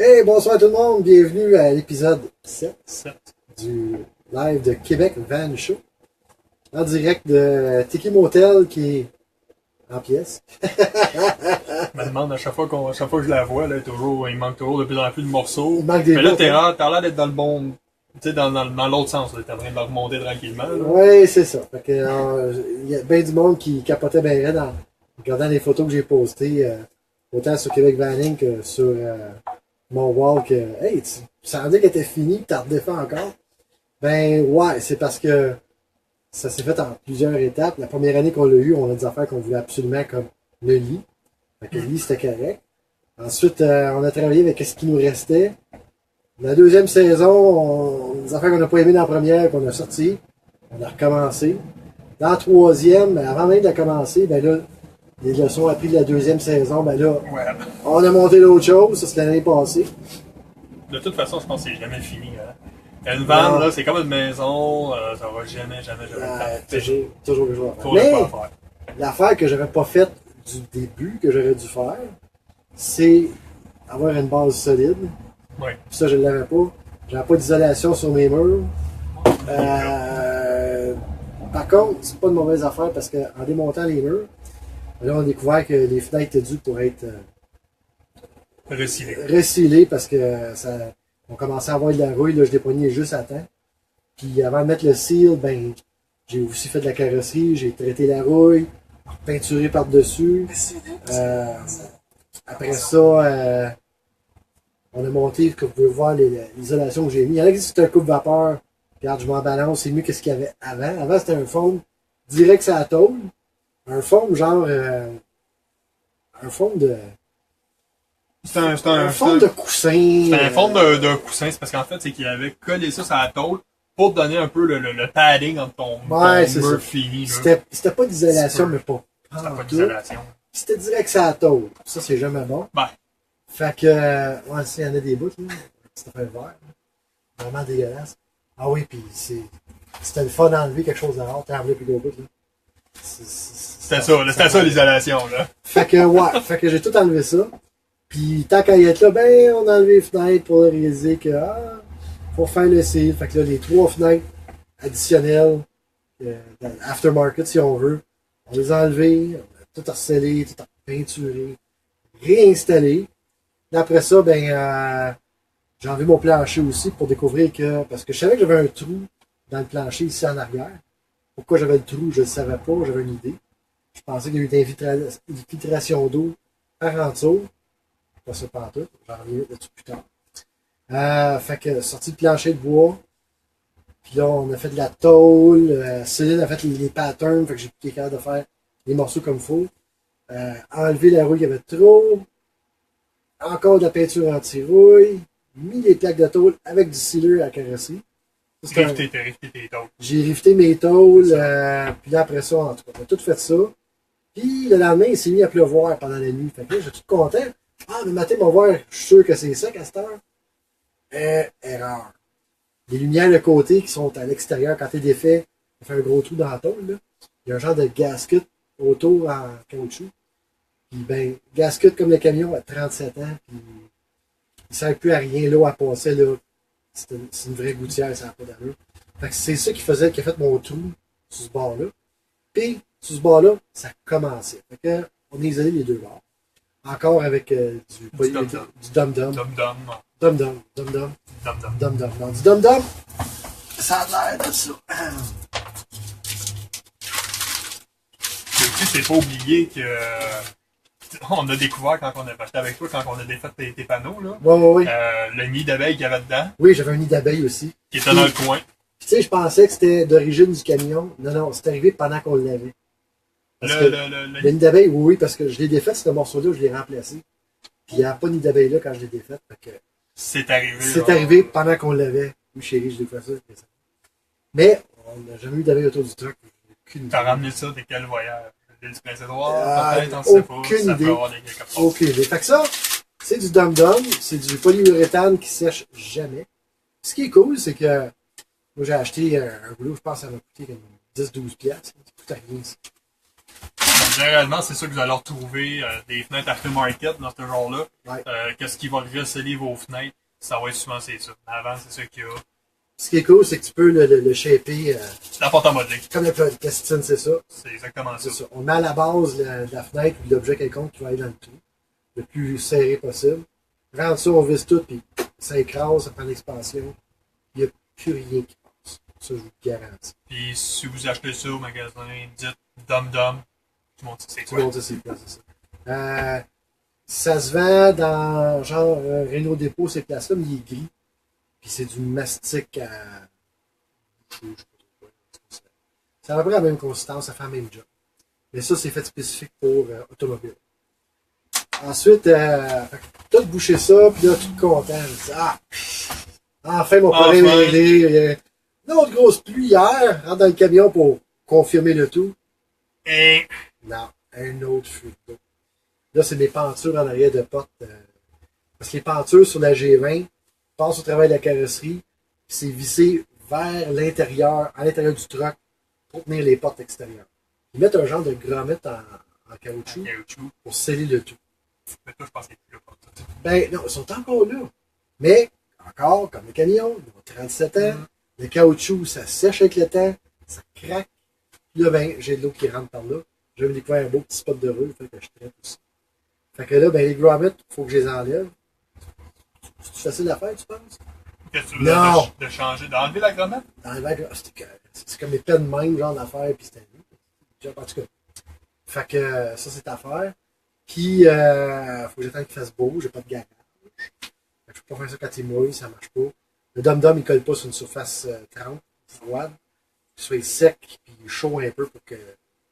Hey, bonsoir tout le monde, bienvenue à l'épisode 7 7. du live de Québec Van Show. En direct de Tiki Motel qui est en pièces. Je me demande à chaque fois que je la vois, là, il manque toujours de plus en plus de morceaux. Il manque des Mais là, bouts, t'as l'air d'être dans le bon. Tu sais, dans l'autre sens, là. T'es en train de le remonter tranquillement. Là. Oui, c'est ça. Fait que, il y a bien du monde qui capotait bien raide en regardant les photos que j'ai postées, autant sur Québec Vanning que sur mon wall que, hey, tu semblais qu'elle était finie, que t'en redéfends encore. Ben, ouais, c'est parce que ça s'est fait en plusieurs étapes. La première année qu'on l'a eu, on a des affaires qu'on voulait absolument comme le lit. Fait que le lit, c'était correct. Ensuite, on a travaillé avec ce qui nous restait. La deuxième saison, des affaires qu'on n'a pas aimées dans la première, qu'on a sorti. On a recommencé. Dans la troisième, avant même de commencer, ben là, les leçons apprises de la deuxième saison, ben là, Ouais. on a monté d'autres choses. Ça, c'était l'année passée. De toute façon, je pense que c'est jamais fini. Hein. Une vanne, Non. là, c'est comme une maison, ça va jamais Toujours quelque chose à faire. Faut le Mais pas faire. l'affaire que j'aurais pas faite du début, que j'aurais dû faire, c'est avoir une base solide. Ouais. Puis ça, je ne l'avais pas. J'avais pas d'isolation sur mes murs. Par contre, c'est pas une mauvaise affaire parce qu'en démontant les murs, là, on a découvert que les fenêtres étaient dues pour être Recyclé. recyclées parce que ça, on commençait à avoir de la rouille. Là, je dépognais juste à temps. Puis avant de mettre le seal, ben, j'ai aussi fait de la carrosserie, j'ai traité la rouille, peinturé par-dessus. Après ça, on a monté, comme vous pouvez voir, l'isolation que j'ai mis. Il y en a qui disent que c'est un coupe-vapeur. Regarde, je m'en balance, c'est mieux que ce qu'il y avait avant. Avant, c'était un foam direct sur la tôle. Un foam genre... un foam de... C'est un foam de coussin. C'est un fond de coussin, c'est parce qu'en fait, c'est qu'il avait collé ça sur la tôle pour te donner un peu le padding entre ton c'est mur ça. fini. Là. C'était pas d'isolation, mais pas. C'était pas tout. d'isolation. C'était direct sur la tôle. Ça, c'est jamais bon. Ben, Fait que, ouais, il y en a des bouts, là. C'était fait vert. Là. Vraiment dégueulasse. Ah oui, puis c'était le fun d'enlever quelque chose de rare. T'as enlevé plus gros bout, là. c'était ça l'isolation, là. Fait que, ouais, fait que j'ai tout enlevé ça. Puis, tant qu'à y être là, ben, on a enlevé les fenêtres pour réaliser que, faut faire le seal. Fait que là, les 3 fenêtres additionnelles, aftermarket, si on veut, on les a enlevées, on a tout harcelé, tout peinturé, réinstallé. Et après ça, ben, j'ai enlevé mon plancher aussi pour découvrir que, parce que je savais que j'avais un trou dans le plancher ici en arrière. Pourquoi j'avais le trou, je ne le savais pas, j'avais une idée. Je pensais qu'il y avait une infiltration d'eau par en dessous. Pas ça partout, j'en reviens là-dessus plus tard. Fait que, sorti de plancher de bois. Puis là, on a fait de la tôle. Céline a fait les patterns, fait que j'ai été capable de faire les morceaux comme il faut. Enlever la rouille qu'il y avait trop. Encore de la peinture anti-rouille. Mis les plaques de tôle avec du sealer à carrosserie. T'as rifté tes tôles. J'ai rifté mes tôles. Puis là, après ça, en tout cas, on a tout fait ça. Puis le lendemain, il s'est mis à pleuvoir pendant la nuit. Fait que là, j'étais tout content. Le matin, mon voir, je suis sûr que c'est ça, Castor. Erreur. Les lumières de côté qui sont à l'extérieur, quand t'es défait, ça fait un gros trou dans la tôle. Là. Il y a un genre de gasket autour en caoutchouc. Puis ben, gasket comme le camion à 37 ans. Puis il ne sert plus à rien, l'eau à passer. Là. C'est une vraie gouttière, ça n'a pas d'allure. Fait que c'est ça qui a fait mon trou sur ce bord-là. Puis, sur ce bord-là, ça commençait. Fait que, on a isolé les deux bords. Encore avec du dum-dum. Dum-dum. Non, du dum-dum, ça a l'air de ça. Tu sais, pas oublié que on a découvert quand on a acheté avec toi, quand on a défait tes panneaux, là. Oui. Le nid d'abeille qu'il y avait dedans. Oui, j'avais un nid d'abeille aussi. Qui était dans le coin. Tu sais, je pensais que c'était d'origine du camion. Non, c'est arrivé pendant qu'on l'avait. Le nid d'abeille, oui, parce que je l'ai défait, ce morceau-là, je l'ai remplacé. Puis il n'y a pas de nid d'abeille là quand je l'ai défait. C'est arrivé. C'est arrivé pendant qu'on l'avait. Oui, chérie, je l'ai fait ça. Mais on n'a jamais eu d'abeille autour du truck. T'as ramené ça de quel voyage? L'île du Prince-Édouard? Peut-être, on sait pas. Aucune idée. Aucune Aucune idée. Fait que ça, c'est du dum-dum. C'est du polyuréthane qui sèche jamais. Ce qui est cool, c'est que moi, j'ai acheté un boulot, je pense que ça m'a coûté comme 10-12$. Ça coûte rien, ça. généralement, c'est ça que vous allez retrouver des fenêtres aftermarket dans ce genre-là. Ouais. Qu'est-ce qui va receller vos fenêtres? Ça va être souvent c'est ça. Mais avant, c'est ça qu'il y a. Ce qui est cool, c'est que tu peux le shaper C'est la porte à modeler. comme le plastine, c'est ça. C'est exactement C'est ça. ça. On met à la base de la fenêtre ou de l'objet quelconque qui va aller dans le trou, le plus serré possible. Rentre ça, on visse tout, puis ça écrase, ça prend l'expansion. Il n'y a plus rien qui passe. Ça, je vous le garantis. Puis si vous achetez ça au magasin, dites Dum-Dum. Tout le monde sait c'est Tout le quoi. monde sait c'est quoi, c'est ça. Ça se vend dans genre Renault Dépôt, ces places-là, mais il est gris. Puis c'est du mastic à. Je sais pas trop quoi. C'est à peu près la même consistance, ça fait le même job. Mais ça, c'est fait spécifique pour automobile. Ensuite, tout boucher ça, puis là, tout content. Je dis, enfin, mon problème est réglé. Une autre grosse pluie hier, rentre dans le camion pour confirmer le tout. Et Non, un autre fuite d'eau. Là, c'est mes pentures en arrière de porte. Parce que les pentures sur la G20 passent au travail de la carrosserie, puis c'est vissé vers l'intérieur, à l'intérieur du truck, pour tenir les portes extérieures. Ils mettent un genre de grommet en caoutchouc pour sceller le tout. Mais toi, je pense qu'il est plus là pour tout. Ben non, ils sont encore là. Mais, encore, comme le camion, ils ont 37 ans, le caoutchouc, ça sèche avec le temps, ça craque. Puis là, ben, j'ai de l'eau qui rentre par là. J'avais découvert un beau petit spot de rue, fait que je traite aussi. Fait que là, ben, les grommets, il faut que je les enlève. C'est facile à faire, tu penses? Qu'est-ce que tu veux de changer, d'enlever la grommette? Enlever c'est comme les peines même, genre d'affaires, puis c'était en tout cas. Fait que ça, c'est à faire. Puis, faut que j'attende qu'il fasse beau, j'ai pas de garage. Fait que je peux pas faire ça quand il mouille, ça marche pas. Le dom-dom, il colle pas sur une surface 30, froide. Qu'il soit sec, puis chaud un peu pour que.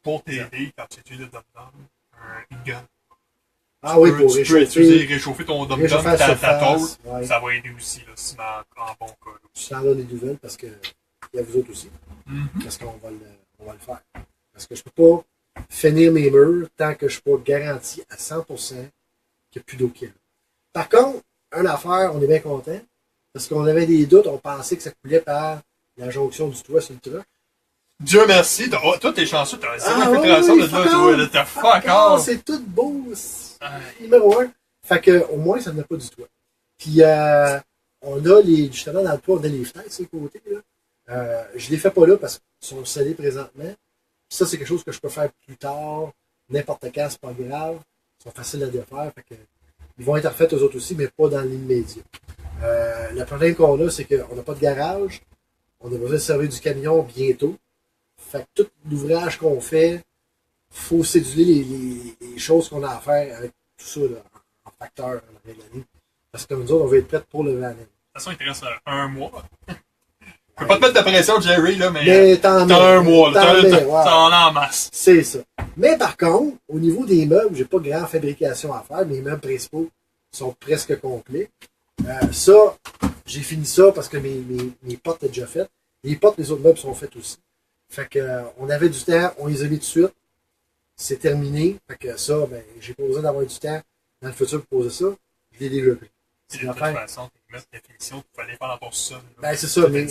Pour t'aider, quand tu utilises le dom-dom, une gun. Ah oui, pour tu peux utiliser, réchauffer ton dom-dom, ta tôle, ouais. ça va aider aussi, là, si en bon cas. Je t'en donne des nouvelles parce que il y a vous autres aussi. Parce qu'on va le faire. Parce que je peux pas finir mes murs tant que je suis pas garanti à 100% qu'il n'y a plus d'eau qui rentre. Par contre, une affaire, on est bien content. Parce qu'on avait des doutes, on pensait que ça coulait par la jonction du toit sur le truck. Dieu merci, toi t'es chanceux, t'as zéro infiltration de là, t'as fuck off. C'est tout beau. Numéro 1. Fait que, au moins, ça n'a pas du toit. Puis, on a justement, dans le toit, on a les fenêtres, sur le côté, là. Je les fais pas là parce qu'ils sont scellés présentement. Puis ça, c'est quelque chose que je peux faire plus tard. N'importe quand, c'est pas grave. Ils sont faciles à défaire. Fait que, ils vont être refaits eux autres aussi, mais pas dans l'immédiat. Le problème qu'on a, c'est qu'on n'a pas de garage. On a besoin de servir du camion bientôt. Fait que tout l'ouvrage qu'on fait, il faut céduler les choses qu'on a à faire avec tout ça là, en facteur en arrière de l'année. Parce que nous autres, on va être prêts pour le l'année. De toute façon, il te reste un mois. Je peux pas te mettre de pression, Jerry, là, mais t'as un mois, t'en as en masse. C'est ça. Mais par contre, au niveau des meubles, j'ai pas grande fabrication à faire. Mes meubles principaux sont presque complets. Ça, j'ai fini ça parce que mes portes étaient déjà faites. Les portes, les autres meubles sont faits aussi. Fait que, on avait du temps, on les a mis tout de suite. C'est terminé. Fait que ça, ben, j'ai pas besoin d'avoir du temps dans le futur pour poser ça. Je l'ai déjà pris. C'est de toute façon, tu mettre la finition, tu peux aller faire dans ton sol. Ben, c'est ça. Mais,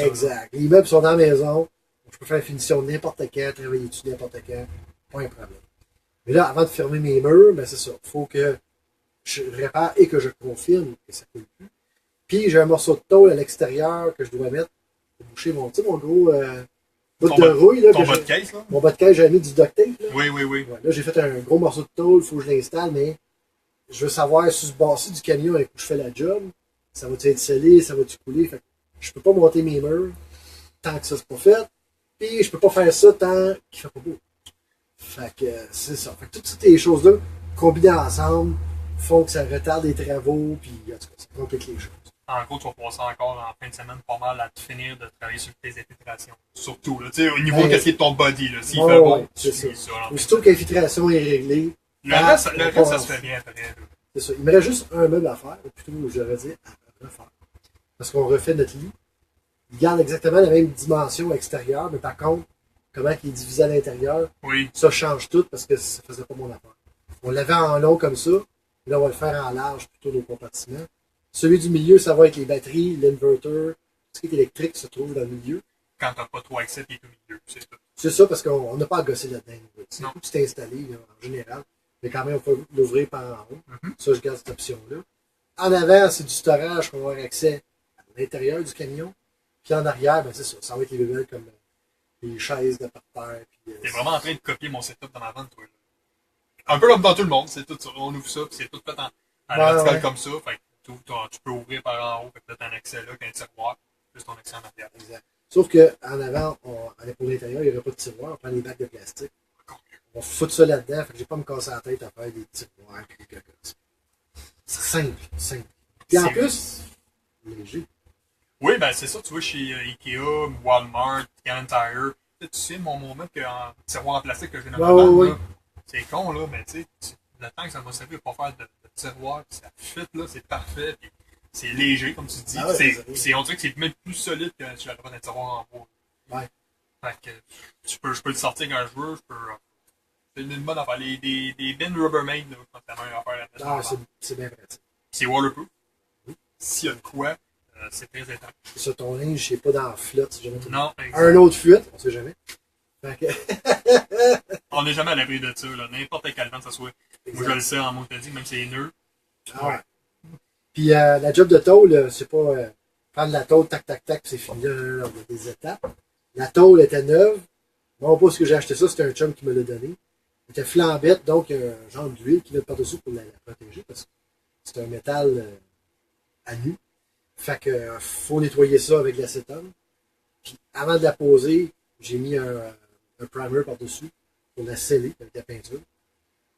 exact. Les meubles sont dans la maison. Je peux faire la finition n'importe quand, travailler dessus n'importe quand. Pas un problème. Mais là, avant de fermer mes murs, ben, c'est ça. Il faut que je répare et que je confirme que ça ne coule plus. Puis, j'ai un morceau de tôle à l'extérieur que je dois mettre pour boucher mon gros, bout de rouille. Là, ton bas de caisse, là? Mon bas de caisse, j'avais mis du duct tape. Là. Oui. Ouais, là, j'ai fait un gros morceau de tôle, il faut que je l'installe, mais je veux savoir si ce bassin du camion avec où je fais la job, ça va-tu être scellé, ça va-tu couler. Fait que je peux pas monter mes murs tant que ça c'est pas fait. Puis je peux pas faire ça tant qu'il fait pas beau. Fait que c'est ça. Fait que toutes ces choses-là, combinées ensemble, font que ça retarde les travaux, puis en tout cas, ça complique les choses. En gros, tu vas passer encore en fin de semaine pas mal à te finir de travailler sur tes infiltrations. Surtout, là, tu sais, au niveau de ton body, là, s'il fait bon, c'est ça. Aussitôt que l'infiltration est réglée, le reste, ça se fait bien après. C'est ça. Il me reste juste un meuble à faire, ou plutôt, je devrais dire, à refaire. Parce qu'on refait notre lit. Il garde exactement la même dimension extérieure, mais par contre, comment il est divisé à l'intérieur, ça change tout parce que ça faisait pas mon affaire. On l'avait en long comme ça, là, on va le faire en large plutôt nos compartiments. Celui du milieu, ça va être les batteries, l'inverter, tout ce qui est électrique se trouve dans le milieu. quand t'as pas trop accès, t'es au milieu. C'est tout. C'est ça, parce qu'on n'a pas à gosser là-dedans. C'est Non. tout qui est installé, là, en général. Mais quand même, on peut l'ouvrir par en haut. Mhm. Ça, je garde cette option-là. En avant, c'est du storage qu'on va avoir accès à l'intérieur du camion. Puis en arrière, ben c'est ça. Ça va être les bébelles comme les chaises de par terre. Puis, T'es vraiment en train de copier mon setup dans ma vente, toi. Là. Un peu comme dans tout le monde, c'est tout ça. On ouvre ça, puis c'est tout fait en vertical comme ça. Fait que tu peux ouvrir par en haut, fait que là, t'as un accès là, qu'un tiroir, plus ton accès en arrière. Exact. Sauf qu'en avant, pour l'intérieur, il n'y aurait pas de tiroir. On prend les bacs de plastique. On fout ça là-dedans. Fait que j'ai pas à me casser la tête à faire des tiroirs et des cocos. C'est simple. Puis en plus, léger. Oui, ben c'est ça, tu vois, chez Ikea, Walmart, Cannon Tire, tu sais, mon moment qu'en tiroir en plastique que j'ai dans ma vente, là, c'est con, là, mais tu sais, le temps que ça m'a servi pour faire de tiroir, puis ça fit, là, c'est parfait, puis c'est léger, comme tu dis. Ah ouais, on dirait que c'est même plus solide que si j'avais pas un tiroir en bois. Ouais. Fait que je peux le sortir quand je veux, c'est une bonne affaire. Des bins Rubbermaid, là, quand t'as même affaire à mettre. C'est bien pratique. C'est waterproof. Oui. S'il y a de quoi, c'est très étanche. Ça, ton linge, c'est pas dans la flotte, si jamais. Non, Un autre fuite, on sait jamais. Fait que... On n'est jamais à l'abri de ça, là. N'importe quel vent que ça soit. Exact. Moi, je le sais en montagne, même si c'est nœud. Ah ouais. Puis la job de tôle, c'est pas prendre la tôle, tac, tac, tac, puis c'est fini. Là, il y a des étapes. La tôle était neuve. Bon, pas ce que j'ai acheté ça, c'était un chum qui me l'a donné. Elle était flambette, donc un genre d'huile qui vient par-dessus pour la protéger, parce que c'est un métal à nu. Fait que faut nettoyer ça avec de l'acétone. Puis avant de la poser, j'ai mis un primer par-dessus pour la sceller avec la peinture.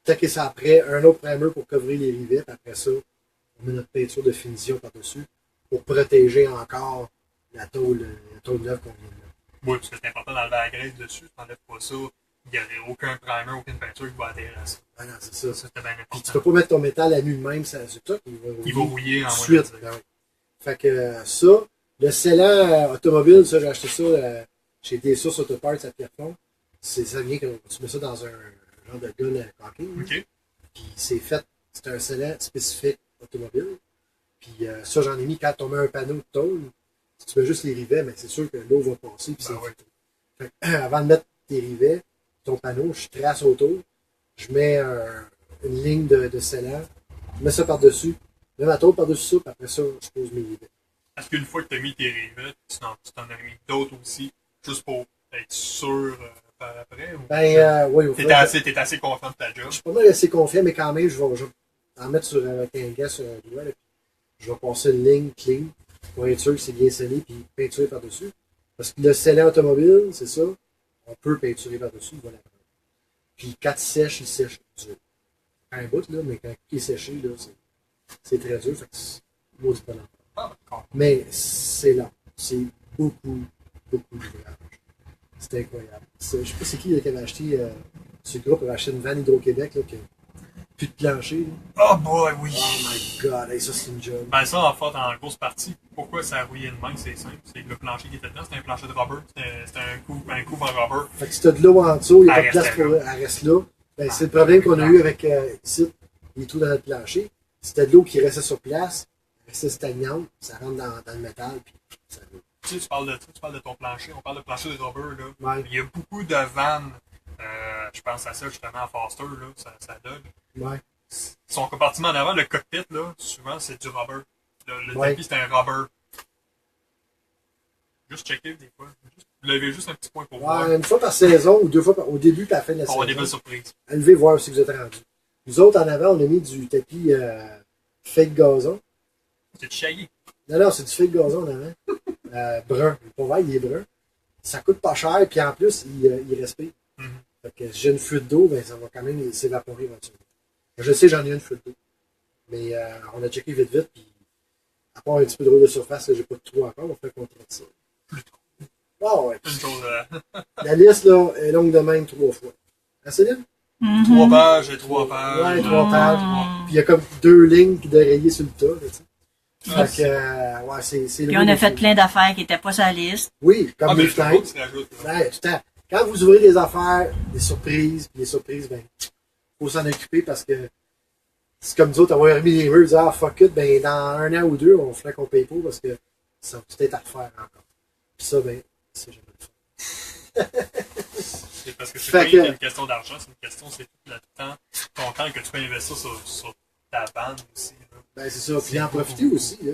Taquer ça après, un autre primer pour couvrir les rivets. Puis après ça, on met notre peinture de finition par-dessus pour protéger encore la tôle neuve qu'on vient de mettre. Oui, parce que c'est important d'enlever la graisse dessus. Si t'enlèves pas ça, il n'y aurait aucun primer, aucune peinture qui va adhérer à ça. Ah non, c'est ça. Ça, c'était bien Puis important. tu peux pas mettre ton métal à nu de même, c'est ça qui va Il va rouiller en tout de suite. Ben oui. Fait que ça, le scellant automobile, ça, j'ai acheté ça chez des sources Autoparts à Pierrefonds. Ça vient que tu mets ça dans un genre de gun à caulking. OK. Puis c'est fait, c'est un scellant spécifique automobile. Puis ça, j'en ai mis quand on met un panneau de tôle. Si tu mets juste les rivets, mais c'est sûr que l'eau va passer. Puis Ben c'est fait que, avant de mettre tes rivets, ton panneau, je trace autour. Je mets une ligne de scellant. Je mets ça par-dessus. Je mets ma tôle par-dessus ça. Puis après ça, je pose mes rivets. Est-ce qu'une fois que tu as mis tes rivets, tu t'en as mis d'autres aussi, juste pour être sûr par après? Ou... Ben, oui. T'es assez confiant de ta job? Je suis pas mal assez confiant, mais quand même, je vais en mettre avec un gars sur un doigt. Là, je vais passer une ligne clean pour être sûr que c'est bien scellé puis peinturer par-dessus. Parce que le scellant automobile, c'est ça, on peut peinturer par-dessus, voilà. Puis quand il sèche dur. Un bout, là, mais quand il est séché, là, c'est très dur. Fait que moi, c'est pas lent. Ah, d'accord. Mais c'est lent. C'est beaucoup d'ouvrage. C'est incroyable. Je sais pas c'est qui qui avait acheté ce groupe avait acheté une vanne Hydro-Québec là, qui a plus de plancher. Là. Oh boy, oui! Oh my god, hey, ça c'est une job. Ben ça, en fait, en grosse partie, pourquoi ça a rouillé de même, c'est simple. C'est que le plancher qui était dedans, c'était un plancher de rubber. C'était un couve en rubber. Fait que si t'as de l'eau en dessous, il n'y a pas de Elle place restait pour là. elle reste là. Ben, c'est le problème qu'on a eu avec ici, les trous dans notre plancher. C'était de l'eau qui restait sur place, elle restait stagnante, ça rentre dans le métal, puis ça va. Tu sais, tu parles de ton plancher, on parle de plancher de rubber, là. Ouais. Il y a beaucoup de vannes, je pense à ça justement à Foster, là, ça donne. Ouais. Son compartiment en avant, le cockpit, là, souvent c'est du rubber. Le Ouais. tapis, c'est un rubber. Juste checker des fois. Levez juste un petit point pour voir. Ouais, une fois par saison ou deux fois au début et à la fin de la Pour avoir des saison. belles surprises. Levez voir si vous êtes rendu. Nous autres, en avant, on a mis du tapis fake gazon. C'est shaggy. Non, c'est du fake gazon en avant. Brun. Le pauvre, il est brun. Ça coûte pas cher, puis en plus, il respire. Mhm. Fait que si j'ai une fuite d'eau, ben, ça va quand même s'évaporer éventuellement. Je sais, j'en ai une fuite d'eau. Mais on a checké vite, puis à part un petit peu de rouleau de surface, là, j'ai pas de trou encore, on fait qu'on traite ça. Oh, ouais. Une chose. La liste, là, est longue de même 3 fois. Ah, Céline? 3 pages et 3 pages. Ouais, 3 pages. Puis il y a comme 2 lignes de rayées sur le tas, là, tu sais. Ah, Fait que, ouais, c'est Puis on a fait plein d'affaires qui n'étaient pas sur la liste. Oui, comme Ah, mais les je sais pas fenêtres. qui se rajoute. Ben, tout le temps. Quand vous ouvrez des affaires, des surprises, puis les surprises, ben, faut s'en occuper parce que c'est comme nous autres, avoir remis les murs, dire, ah, fuck it, ben, dans 1 an ou 2, on ferait qu'on paye pas parce que ça va tout être à refaire encore. Puis ça, ben, c'est jamais le C'est parce que c'est pas une question d'argent, c'est une question, c'est tout le temps, ton temps que tu peux investir sur ta bande aussi. Là. Ben, c'est ça. Puis en profiter aussi, là.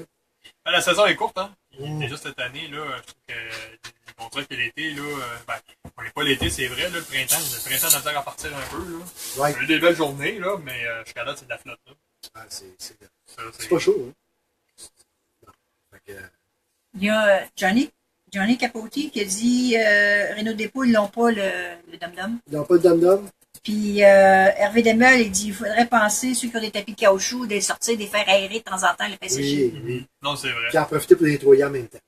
Ben, la saison est courte, hein. Déjà cette année, là, je trouve que les contrats que l'été, là, ben, on n'est pas l'été, c'est vrai, là, le printemps a de à partir un peu, là. Ouais. On a eu des belles journées, là, mais jusqu'à là, c'est de la flotte, là. Ah, c'est pas chaud, hein. Non. Fait que, Il y a Johnny Capote qui a dit Renault Dépôt, ils n'ont pas le dum-dum. ils n'ont pas de dom-dom? Puis Hervé Demel, il dit il faudrait penser, ceux qui ont des tapis de caoutchouc, de les sortir, des faire aérer de temps en temps, les passager. Oui. Non, c'est vrai. Puis en profiter pour les nettoyer en même temps.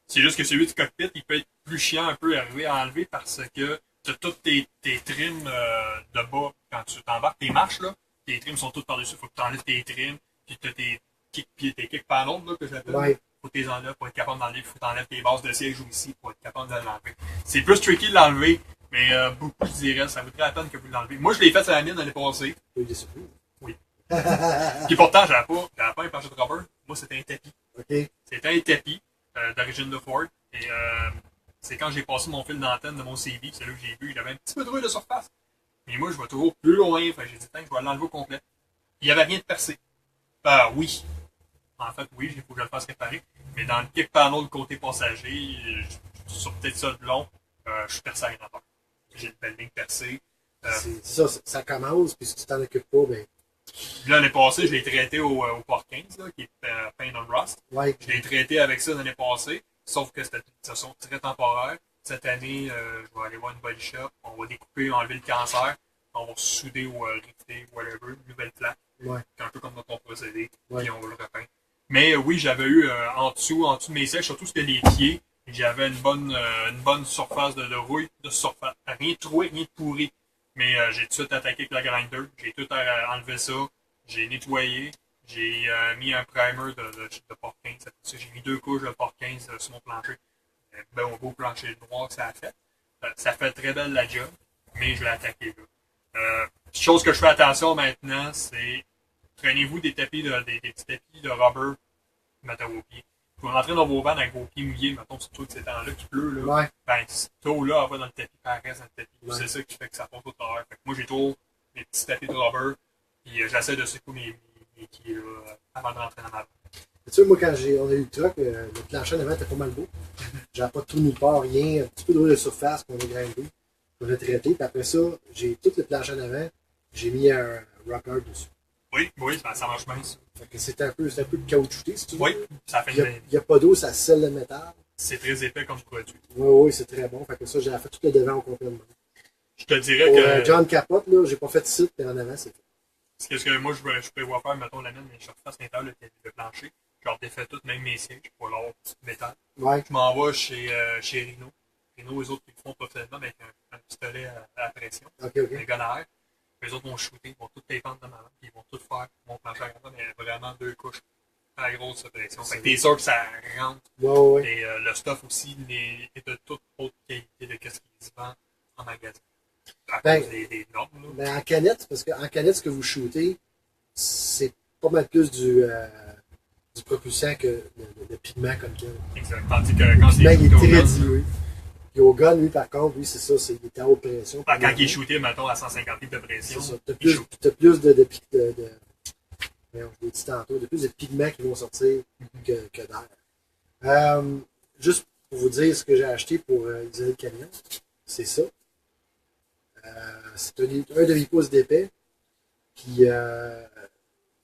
C'est juste que celui du cockpit, il peut être plus chiant un peu à enlever parce que tu as toutes tes trims de bas quand tu t'embarques, tes marches, là. Tes trims sont toutes par-dessus. Il faut que tu enlèves tes trims. Puis tu as tes kick panels, là, que j'appelle. Ouais. Faut que tu les enlèves pour être capable d'enlever. Faut que tu enlèves tes bases de siège aussi pour être capable de l'enlever. C'est plus tricky de l'enlever, mais beaucoup, je dirais, ça vaudrait la peine que vous l'enlevez. Moi, je l'ai fait à la mine l'année passée. Oui. Puis pourtant, j'avais pas un plancher de rubber. Moi, c'était un tapis. OK. C'était un tapis d'origine de Ford. Et c'est quand j'ai passé mon fil d'antenne de mon CV, c'est là que j'ai vu, j'avais un petit peu de rouille de surface. Mais moi, je vais toujours plus loin. Fait que j'ai dit, je vais l'enlever au complet. Il n'y avait rien de percé. Oui. En fait, oui, il faut que je le fasse réparer. Mais dans le kick panel, le côté passager, sur peut-être ça de long, je suis percé à l'intérieur. J'ai une belle ligne percée. C'est ça, ça commence, puis si tu t'en occupes pas, ben. Là, l'année passée, je l'ai traité au port 15, là, qui est Paint on Rust. Ouais. Je l'ai traité avec ça l'année passée, sauf que c'était une session très temporaire. Cette année, je vais aller voir une body shop, on va découper, enlever le cancer, on va souder ou rifter, whatever, une nouvelle plaque. Ouais. Un peu comme dans ton procédé, Ouais. puis on va le repeindre. Mais oui, j'avais eu en dessous de mes sèches, surtout c'était les pieds, j'avais une bonne surface de rouille, de surface. Rien de troué, rien de pourri. Mais j'ai tout de suite attaqué avec le grinder, j'ai tout enlevé ça, j'ai nettoyé, j'ai mis un primer de port 15. J'ai mis 2 couches de port 15 sur mon plancher. Ben, un beau plancher noir que ça a fait. Ça fait très belle la job, mais je l'ai attaqué là. Chose que je fais attention maintenant, c'est prenez-vous des petits tapis de rubber, mettez vos pieds. Vous rentrez dans vos vannes avec vos pieds mouillés, mettons, surtout que c'est temps-là qui pleut, là. Ouais. Ben, cette eau-là, elle va dans le tapis, elle reste dans le tapis. Ouais. C'est ça qui fait que ça passe au travers. Fait que moi, j'ai toujours mes petits tapis de rubber, puis j'essaie de secouer mes pieds, là, avant de rentrer dans ma vanne. Tu sais, moi, quand on a eu le truck, le plancher en avant était pas mal beau. J'avais pas de trou nulle part, rien, un petit peu de rouille de surface qu'on a grindé, qu'on a traité. Puis après ça, j'ai tout le plancher en avant, j'ai mis un rocker dessus. Oui, ça marche bien, ça. Fait que c'est un peu de caoutchouté, si tu veux. Oui, ça fait Il n'y a pas d'eau, ça scelle le métal. C'est très épais comme produit. Oui, c'est très bon. Fait que ça, j'ai fait tout le devant au complet. Je te dirais Pour que. John Capote, là, j'ai pas fait de site, mais en avant, c'est fait. C'est ce que moi, je prévois faire, mettons, la mienne, mais je refasse l'intérieur, le plancher. Je leur défais tout, même mes sièges, pour leur métal. Ouais. Je m'en vais chez Rino. Rino, eux autres, ils le font professionnellement avec un pistolet à pression. OK. Un gun à air. Les autres vont shooter, ils vont tout dépendre de ma main, puis ils vont tout faire mon plancher à grand, mais vraiment 2 couches à la grosse pression. Fait que t'es sûr que ça rentre. Ouais. Et le stuff aussi est de toute haute qualité de ce qui se vend en magasin. À cause des normes. Là. Ben, en canette, parce qu'en canette, ce que vous shootez, c'est pas mal plus du propulsant que le pigment comme tel. Exact. Tandis que quand Le pigment, il est très gun, dilué. Puis au gun, lui, par contre, oui, c'est ça, il est à haute pression. quand il est shooté, mettons, à 150 litres de pression, c'est ça. T'as plus je l'ai dit tantôt, de plus de pigments qui vont sortir que d'air. Juste pour vous dire ce que j'ai acheté pour isoler le camion, c'est ça. C'est un demi-pouce d'épais. Puis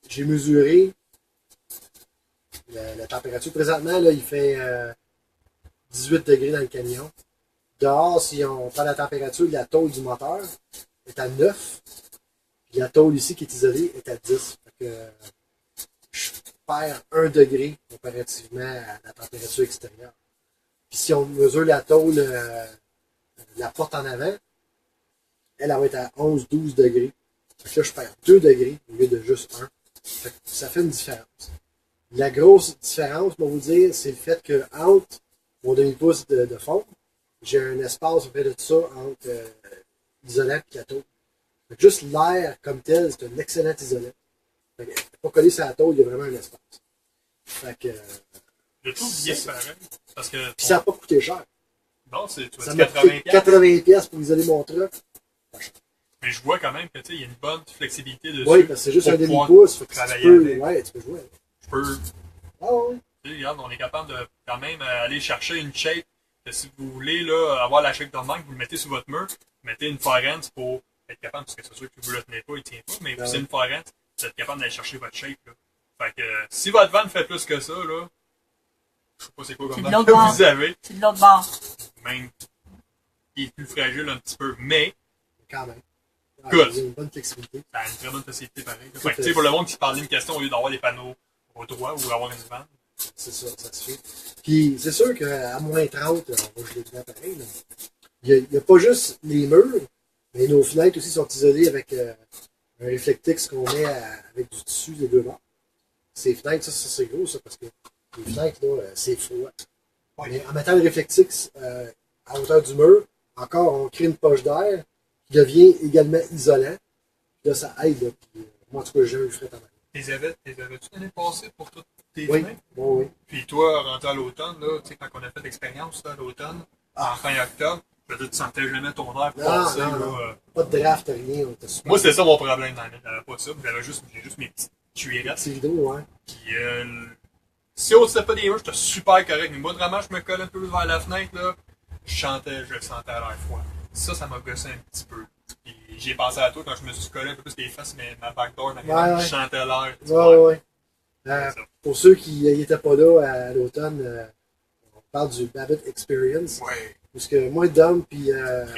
j'ai mesuré la température. Présentement, là, il fait 18 degrés dans le camion. Dehors, si on prend la température de la tôle du moteur, est à 9. Puis la tôle ici qui est isolée est à 10. Fait que je perds 1 degré comparativement à la température extérieure. Puis si on mesure la tôle, la porte en avant, elle va être à 11-12 degrés. Fait que là, je perds 2 degrés au lieu de juste 1. Fait que ça fait une différence. La grosse différence, pour vous dire, c'est le fait que entre mon demi-pouce de fond, j'ai un espace auprès de tout ça entre l'isolant et la tôle. Fait que juste l'air comme tel, c'est un excellent isolant. Fait que, pas coller sur la tôle, il y a vraiment un espace. Fait que, le tout bien pareil. Parce que puis ça n'a pas coûté cher. Non, tu vas Ça dire m'a coûté 80$ pour isoler mon truck. Mais je vois quand même que il y a une bonne flexibilité dessus. Oui, parce que c'est juste un pour demi-pouce. Fait que travailler tu peux, avec. ouais, tu peux jouer. Je peux. Ah ouais. Tu sais, regarde, on est capable de quand même aller chercher une shape. Que si vous voulez là, avoir la shape de même, vous le mettez sur votre mur, vous mettez une forence pour être capable, parce que c'est sûr que vous le tenez pas, il tient pas, mais vous avez une forence, vous êtes capable d'aller chercher votre shape. Là. Fait que si votre van fait plus que ça, là, je sais pas c'est quoi comme van que vous avez. C'est de l'autre bord. Même il est plus fragile un petit peu, mais Quand même. Good. Il y a une bonne flexibilité. ça a une très bonne facilité pareil. Fait que, pour le monde qui se parle d'une question, au lieu d'avoir des panneaux au droit ou avoir une vanne. C'est ça, ça se fait. Puis c'est sûr qu'à moins 30, on va geler dedans pareil. Là. Il n'y a pas juste les murs, mais nos fenêtres aussi sont isolées avec un réflectix qu'on met avec du tissu des deux bords. Ces fenêtres, ça c'est gros ça, parce que les fenêtres, là, c'est froid. Oui. Mais en mettant le réflectix à hauteur du mur, encore, on crée une poche d'air qui devient également isolant. Puis là, ça aide. Là. Puis, moi, en tout cas, j'ai eu frais à main. Les avais-tu l'année passée pour toutes tes Oui, fenêtres? oui, oui. Puis toi, rentré à l'automne, là, tu sais, quand on a fait l'expérience à l'automne, en fin octobre, je veux dire, tu sentais jamais ton air passer. Non. Là, Pas de draft, rien. On était super. Moi, c'était ça mon problème dans l'année. J'avais pas ça, j'ai juste mes petites cuirettes. C'est vidéo, ouais. Puis si on ne pas des murs, j'étais super correct. Mais moi, vraiment, je me collais un peu vers la fenêtre, là, je sentais l'air froid. Ça m'a gossé un petit peu. Puis j'ai pensé à toi quand je me suis collé un peu plus les fesses, mais ma backdoor, je sentais l'air. Ouais. Pour ceux qui n'étaient pas là à l'automne, on parle du Babbitt Experience. Ouais. Parce que moi, Dom et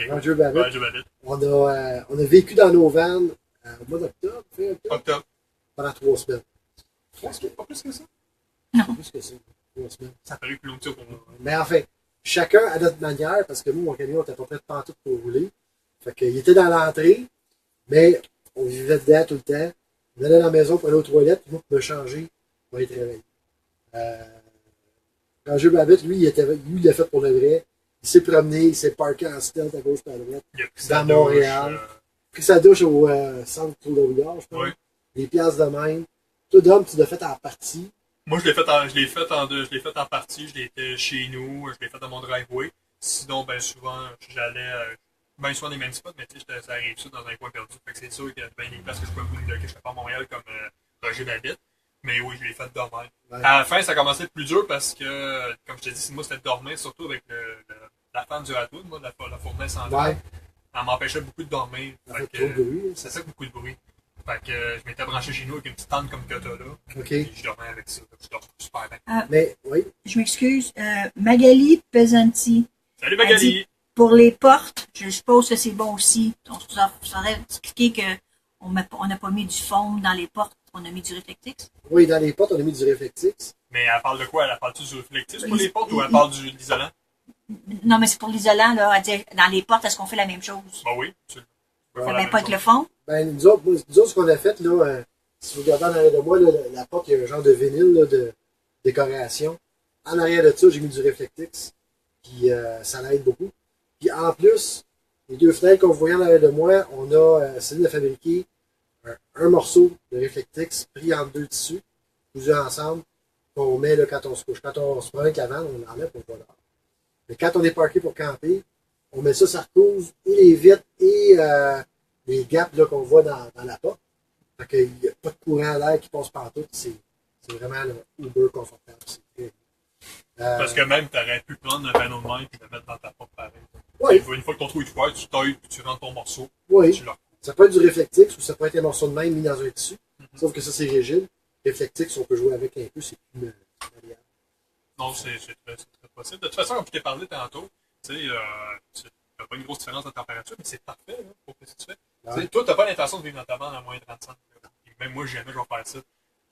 Roger Babbitt, Babbitt. on a vécu dans nos vannes au mois d'octobre, Octobre. pendant 3 semaines. 3 semaines, pas plus que ça. Pas plus que ça. 3 semaines. Ça paraît plus long que ça pour moi. Mais enfin, chacun à notre manière, parce que nous, mon camion était pas prêt de pantoute pour rouler. Fait qu'il était dans l'entrée, mais on vivait dedans tout le temps. On allait dans la maison pour aller aux toilettes, puis moi, pour me changer, pour être réveillé. Roger Babbitt, lui, il l'a fait pour le vrai. Il s'est promené, il s'est parké en stealth à gauche et à droite. Il a pris dans Montréal. Il a pris sa douche au centre pour le Rouillard, je pense. Oui. Des pièces de même. Toi, Dom, tu l'as fait en partie. Moi, je l'ai fait en partie. Je l'ai fait chez nous. Je l'ai fait dans mon driveway. Sinon, ben souvent, j'allais bien souvent des mêmes spots, mais tu sais, ça arrive ça dans un coin perdu. Fait que c'est sûr qu'il y a bien des places que je fais pas à Montréal comme Roger Babbitt. Mais oui, je l'ai fait dormir. Ouais. À la fin, ça commençait plus dur parce que, comme je t'ai dit, moi, c'était de dormir, surtout avec la fan du Hatwood, moi, la fournaise centrale. Ouais. Elle m'empêchait beaucoup de dormir. Ça fait beaucoup de bruit. Fait que je m'étais branché chez nous avec une petite tente comme que t'as là. OK. Et je dormais avec ça. Je dors super bien. Mais, oui. Je m'excuse. Magali Pesanti. Salut Magali! Pour les portes, je suppose que c'est bon aussi. On saurait expliquer qu'on n'a pas mis du foam dans les portes, on a mis du réflectix. Oui, dans les portes, on a mis du réflectix. Mais elle parle de quoi? Elle parle-tu du réflectix pour les portes ou elle parle de l'isolant? Non, mais c'est pour l'isolant, là. Elle dit, dans les portes, est-ce qu'on fait la même chose? Ben oui. Ça ne pas avec le fond? Ben, nous autres, ce qu'on a fait, là, si vous regardez en arrière de moi, là, la porte, il y a un genre de vinyle là, de décoration. En arrière de ça, j'ai mis du réflectix. Puis ça l'aide beaucoup. Puis en plus, les deux fenêtres qu'on voyait en arrière de moi, on a essayé de fabriquer un morceau de réflectix pris en 2 tissus, cousus ensemble, qu'on met là, quand on se couche. Quand on se promène avec la vanne, on l'enlève pour le voir. Mais quand on est parqué pour camper, on met ça recouvre et les vitres et les gaps là, qu'on voit dans la porte. Fait qu'il n'y a pas de courant à l'air qui passe partout. C'est vraiment uber confortable. Parce que même, tu aurais pu prendre un panneau de main et le mettre dans ta porte pareil. Oui. Une fois que ton trou est ouvert, tu tailles et tu rentres ton morceau. Oui. Ça peut être du réflectix ou ça peut être un morceau de main mis dans un tissu. Sauf que ça, c'est rigide. Réflectix, on peut jouer avec un peu, c'est plus malléable. Non, c'est très possible. De toute façon, comme je t'ai parlé tantôt, tu sais, tu n'as pas une grosse différence de température, mais c'est parfait là, pour ce que tu fais. Ouais. Toi, tu n'as pas l'intention de vivre dans ta bande à moins 35. Même moi, jamais je vais faire ça.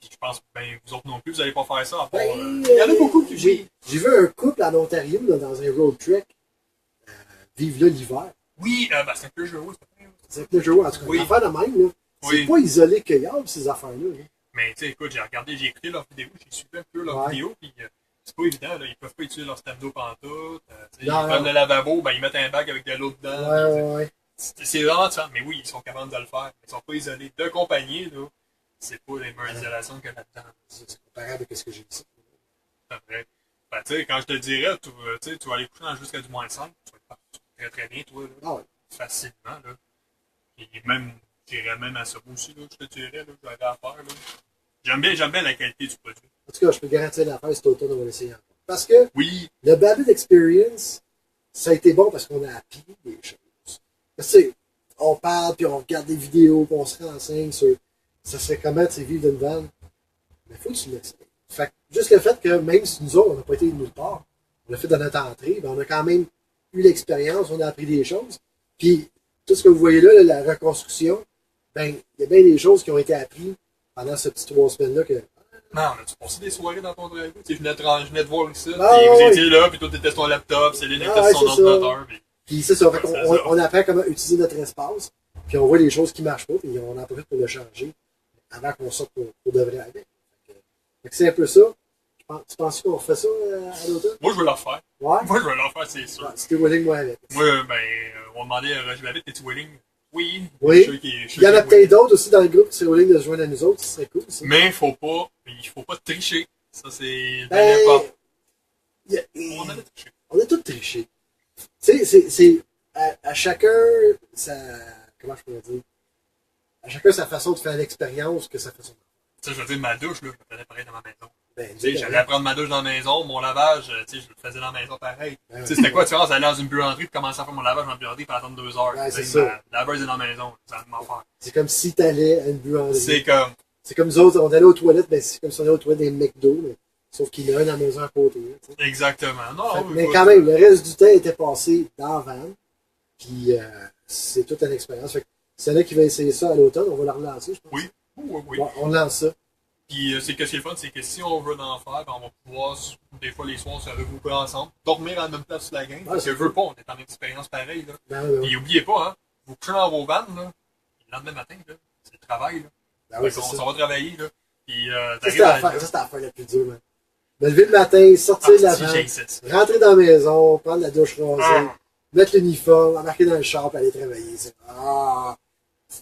Puis je pense que vous autres non plus, vous n'allez pas faire ça. Il y en a beaucoup qui J'ai vu un couple en Ontario là, dans un road trek vivre là l'hiver. Oui, c'est un peu jeu. C'est un peu jeu. En tout cas, l'affaire de même, là. C'est pas isolé cueillable, ces affaires-là. Là. Mais tu sais, écoute, j'ai écouté leurs vidéos, j'ai suivi un peu leurs vidéos, puis c'est pas évident, là. Ils peuvent pas utiliser leur stab d'eau pantoute. Ils prennent le lavabo, ben ils mettent un bac avec de l'eau dedans. Ouais. C'est vraiment ça. Mais oui, ils sont capables de le faire. Ils sont pas isolés. De compagnie, là, c'est pas les meilleures isolations que là-dedans. C'est comparable à ce que j'ai dit. C'est vrai. Ben, tu sais, quand je te dirais, tu vas aller coucher jusqu'à du -5, tu vas être parti très très bien, toi, là. Ah ouais. Facilement, là. Et même, j'irais même à ça aussi, là, je te dirais, là, j'aurais à faire, là. J'aime bien la qualité du produit. En tout cas, je peux garantir l'affaire, cet automne, on va l'essayer encore. Parce que Oui. le Babbitt Experience, ça a été bon parce qu'on a appris des choses. Parce que, on parle, puis on regarde des vidéos, puis on se renseigne sur ça serait comment, tu sais, vivre d'une vanne. Mais il faut que tu l'essayes. Fait que juste le fait que même si nous autres, on n'a pas été nulle part, on l'a fait dans notre entrée, ben on a quand même eu l'expérience, on a appris des choses. Puis, tout ce que vous voyez là, la reconstruction, ben, il y a bien des choses qui ont été apprises pendant ces petites 3 semaines-là que. Non, as-tu passé des soirées dans ton drive? Tu sais, je venais te voir ici, Ah, puis vous oui. étiez là, puis toi t'étais sur ton laptop, Céline était Ah, sur son c'est ça. ordinateur. Puis c'est ça, Ouais, fait c'est qu'on ça. on apprend comment utiliser notre espace, puis on voit les choses qui ne marchent pas, puis on en profite pour le changer avant qu'on sorte pour de vrai avec. Fait que c'est un peu ça. Tu penses qu'on refait ça à l'automne? Moi, je veux le refaire. Ouais? Moi, je veux le refaire, c'est sûr. Ouais, si t'es willing, moi avec. Moi, ben, on va demander à Roger Babbitt, es-tu willing? Oui. Oui. Je suis sûr Il y en a qu'il est peut-être d'autres aussi dans le groupe qui seraient willing de se joindre à nous autres, ce serait cool. Ça. Mais il faut pas tricher. Ça, c'est Ben, l'important. y a- On a triché. on a tous triché. Tu sais, c'est à chacun sa. Comment je pourrais dire? À chacun sa façon de faire l'expérience que sa façon de Tu sais, je veux dire, ma douche, là, je le faisais pareil dans ma maison. ben, Tu sais, j'allais prendre ma douche dans la maison, mon lavage, tu sais, je le faisais dans la maison pareil. Tu sais, c'était quoi la différence d'aller dans une buanderie et commencer à faire mon lavage dans la buanderie et attendre 2 heures? Ouais, Tu sais, c'est ça. ma laveuse est dans la maison, ça va m'en faire. C'est comme si t'allais à une buanderie. C'est comme nous autres, on allait aux toilettes, ben c'est comme si on allait aux toilettes des McDo, mais sauf qu'il y en a un dans la maison à côté. Là, tu sais. exactement. Non, Mais écoute, quand même, le reste du temps était passé dans la van. Puis c'est toute une expérience. Fait que celle-là qui va essayer ça à l'automne, on va la relancer, je pense. Oui. Oui. Ouais, on lance ça. Puis, c'est que ce qui est le fun, c'est que si on veut en faire, ben, on va pouvoir, des fois, les soirs, se regrouper ensemble, dormir à la même place sur la game. Ouais, Parce que c'est veux pas, on est en expérience pareille, là. Ben, oui, Puis, oubliez pas, hein, vous couchez dans vos vannes, là, le lendemain matin, là, c'est le travail, là. ben, oui, Fait c'est qu'on ça. s'en va travailler, là. Puis, Ça, t'arrives c'était à l'affaire, la ça, c'était l'affaire la plus dure, man. Me lever le matin, sortir de la van, rentrer dans la maison, prendre la douche rasée, mettre l'uniforme, embarquer dans le char, puis aller travailler. C'est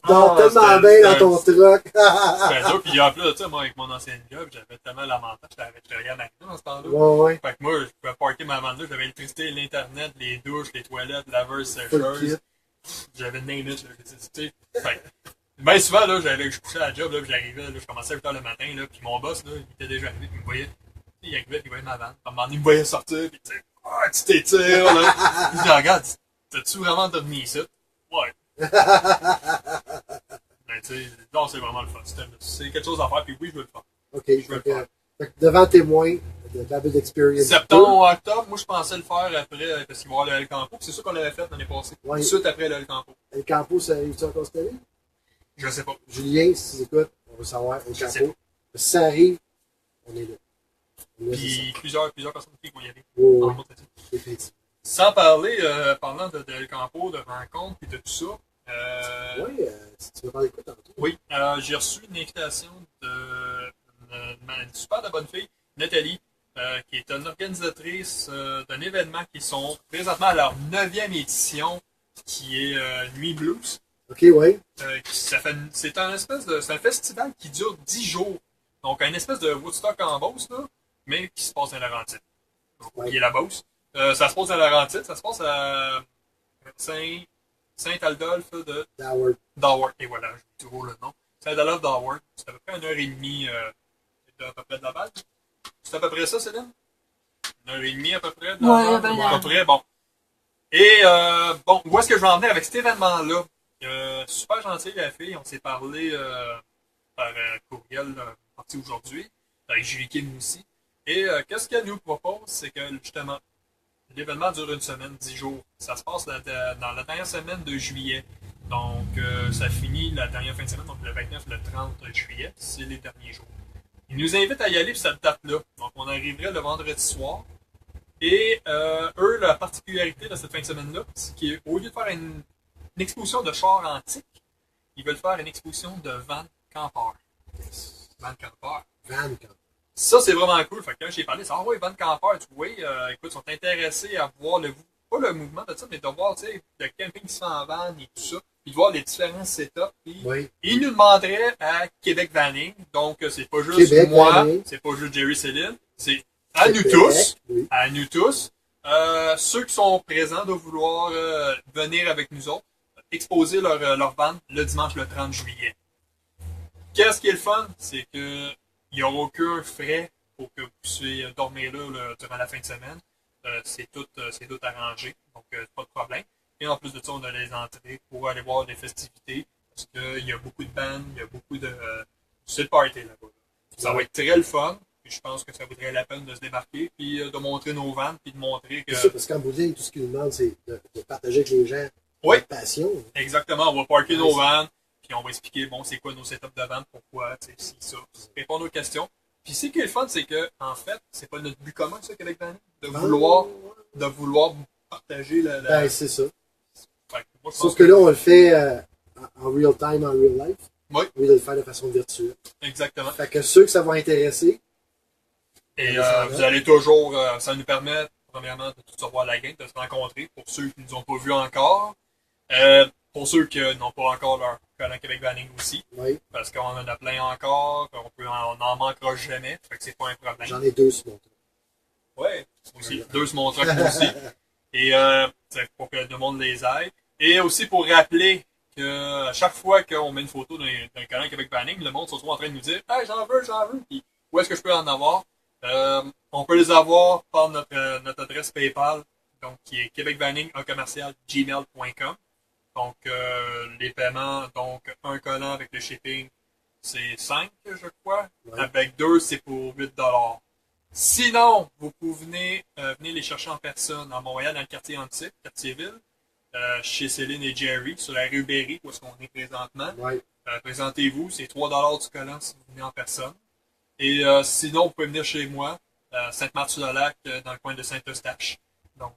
tu dors tellement bien dans ton truck. C'est dur, puis en plus, tu sais, moi, avec mon ancien job, j'avais tellement l'avantage, je travaillais à McDo dans ce temps-là. Ouais. Fait que moi, je pouvais parker ma van là, j'avais l'électricité, l'internet, les douches, les toilettes, laveuse, Full sécheuse. kit. J'avais name it, là, tu sais. Fait que, ben souvent, là, je couchais à la job, là, puis j'arrivais, là, je commençais à 8h le matin, là, puis mon boss, là, il était déjà arrivé, puis il me voyait, il arrivait, puis il voyait ma van. À un moment donné, il me voyait sortir, puis tu sais, tu t'étires, là. Il dit, regarde, t'as-tu vraiment dormi ici? Ouais. Ben, tu sais, non, c'est vraiment le fun. C'est quelque chose à faire, puis oui, je veux le faire. OK. Je veux le faire. Fait que devant témoin de Babbitt Experience. Septembre ou octobre, moi je pensais le faire après, parce qu'il va y avoir le El Campo. C'est ça qu'on l'avait fait l'année passée. Ouais. Tout de suite après le El Campo. El Campo, ça arrive-tu encore cette année? Je sais pas. Julien, si tu écoutes, on veut savoir El Je sais Campo. Si ça arrive, on est là. On est Puis plusieurs personnes qui vont y aller. là. Dans Ouais, le monde, c'est ça. définitivement. Sans parler, parlant de El Campo, de rencontres et de tout ça. Oui, si tu veux parler de quoi tantôt? Oui, j'ai reçu une invitation d'une super de bonne fille, Nathalie, qui est une organisatrice d'un événement qui sont présentement à leur 9e édition, qui est Nuit Blues. OK, oui. C'est un festival qui dure 10 jours. Donc, un espèce de Woodstock en Beauce, là, mais qui se passe à Laurentide. Donc, Ouais. qui est la Beauce. Ça se passe à Laurentide, ça se passe à Saint-Aldolphe de Doward. Et voilà, j'ai toujours le nom. Saint-Aldolphe d'Howard. C'est à peu près 1h30 à peu près de la balle. C'est à peu près ça, Céline? 1h30 à peu près de la Ouais, balle? ben, À peu près, bon. Et bon, où est-ce que je vais en venir avec cet événement-là? Super gentille la fille, on s'est parlé par courriel parti aujourd'hui, avec Julie Kim aussi. Et qu'est-ce qu'elle nous propose? C'est que justement, l'événement dure une semaine, 10 jours. Ça se passe dans la dernière semaine de juillet. Donc, ça finit la dernière fin de semaine, donc le 29 le 30 juillet. C'est les derniers jours. Ils nous invitent à y aller pour cette date-là. Donc, on arriverait le vendredi soir. Et eux, la particularité de cette fin de semaine-là, c'est qu'au lieu de faire une exposition de chars antiques, ils veulent faire une exposition de vannes campeurs. Vannes campeurs. Van Camp. Ça, c'est vraiment cool. Fait que quand j'ai parlé, c'est oui, vannes campeurs, tu vois, écoute, ils sont intéressés à voir pas le mouvement de ça, mais de voir, tu sais, le camping qui se fait en van et tout ça, puis de voir les différents setups. Puis Oui. ils nous demanderaient à Québec Vanning, donc c'est pas juste Québec moi, Vanning. c'est pas juste Jerry Céline, c'est à nous tous. Oui. À nous tous. Ceux qui sont présents doivent vouloir venir avec nous autres, exposer leur vente le dimanche le 30 juillet. Qu'est-ce qui est le fun? C'est que il n'y aura aucun frais pour que vous puissiez dormir là durant la fin de semaine. C'est tout arrangé, donc pas de problème. Et en plus de ça, on a les entrées pour aller voir des festivités, parce qu'il y a beaucoup de bands, il y a beaucoup de... c'est le party là-bas. Ça va être très le fun, puis je pense que ça vaudrait la peine de se démarquer, puis de montrer nos ventes, puis de montrer que... C'est ça, parce qu'en bout de ligne, tout ce qu'ils nous demandent, c'est de partager avec les gens oui, notre passion. Exactement, on va parker nos ventes, puis on va expliquer, bon, c'est quoi nos setups de vente, pourquoi, tu sais, si, ça, répondre aux questions. Puis ce qui est le fun, c'est que, en fait, c'est pas notre but commun, ça, Québec Vanille, de vouloir partager la... Ben, c'est ça. Ouais, moi, sauf que là, on le fait en real time, en real life. Oui. Au lieu de le faire de façon virtuelle. Exactement. Fait que ceux que ça va intéresser. Et vous allez toujours, ça nous permet, premièrement, de tous revoir la game, de se rencontrer, pour ceux qui ne nous ont pas vus encore. Pour ceux qui n'ont pas encore leur collant Québec Vanning aussi. Oui. Parce qu'on en a plein encore, on n'en manquera jamais, fait que c'est pas un problème. J'en ai 2 sur mon truc. Ouais, aussi. 2 sur mon truc aussi. Et pour que le monde les aide. Et aussi pour rappeler que à chaque fois qu'on met une photo d'un collant Québec Vanning, le monde se trouve en train de nous dire « Hey, j'en veux! » Puis où est-ce que je peux en avoir? On peut les avoir par notre adresse PayPal, donc qui est québecvanning@gmail.com. Donc, les paiements, donc un collant avec le shipping, c'est 5, je crois. Ouais. Avec 2, c'est pour 8 $. Sinon, vous pouvez venir les chercher en personne à Montréal, dans le quartier antique, quartier-ville, chez Céline et Jerry, sur la rue Berry, où est-ce qu'on est présentement. Ouais. Présentez-vous, c'est 3 $ du collant si vous venez en personne. Et sinon, vous pouvez venir chez moi, Sainte-Marthe-sur-le-Lac, dans le coin de Saint-Eustache. Donc,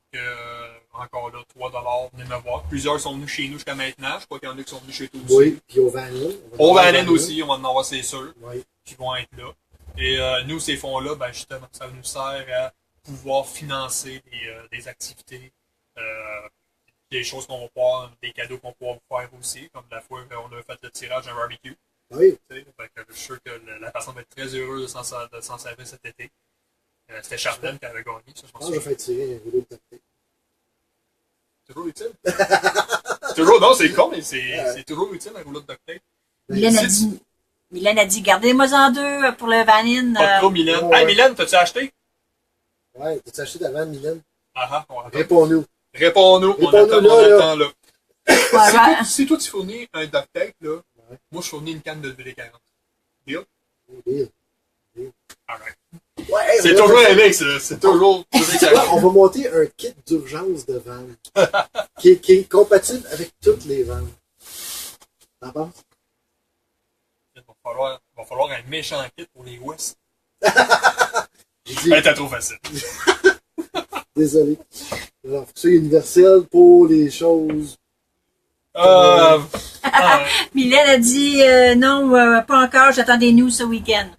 encore là, 3 $, venez me voir. Plusieurs sont venus chez nous jusqu'à maintenant. Je crois qu'il y en a qui sont venus chez toi aussi. Oui, puis au Vanille. Au Vanille aussi, on va en avoir, c'est sûr, oui. Qui vont être là. Et nous, ces fonds-là, ben, justement, ça nous sert à pouvoir financer des activités, des choses qu'on va pouvoir, des cadeaux qu'on va pouvoir vous faire aussi, comme la fois on a fait le tirage d'un barbecue. Oui. Je suis sûr que la personne va être très heureuse de s'en servir cet été. C'était Chardin qui avait gagné, ça, je pense. Je vais faire tirer un rouleau de tapis. Toujours utile. Toujours, non, c'est con, mais c'est toujours utile, un rouleau de duct tape. Mylène a dit, gardez-moi-en 2 pour le vanine. Pas trop, Mylène. Hey, Mylène, t'as-tu acheté? Ouais, t'as-tu acheté ta vanne, Mylène? Ah, Réponds-nous. Réponds-nous, on attend là. Si toi, tu fournis un duct tape, là, moi, je fournis une canne de WD-40. Deal? Deal. Alright. Ouais, c'est toujours un mix, c'est toujours WD-40. On va monter un kit d'urgence de vanne qui est compatible avec toutes les vannes. T'en penses? Il va falloir un méchant kit pour les West. Ben, t'as trop facile. Désolé. Alors, faut que c'est universel pour les choses. Mylène a dit non, pas encore, j'attends des news ce week-end.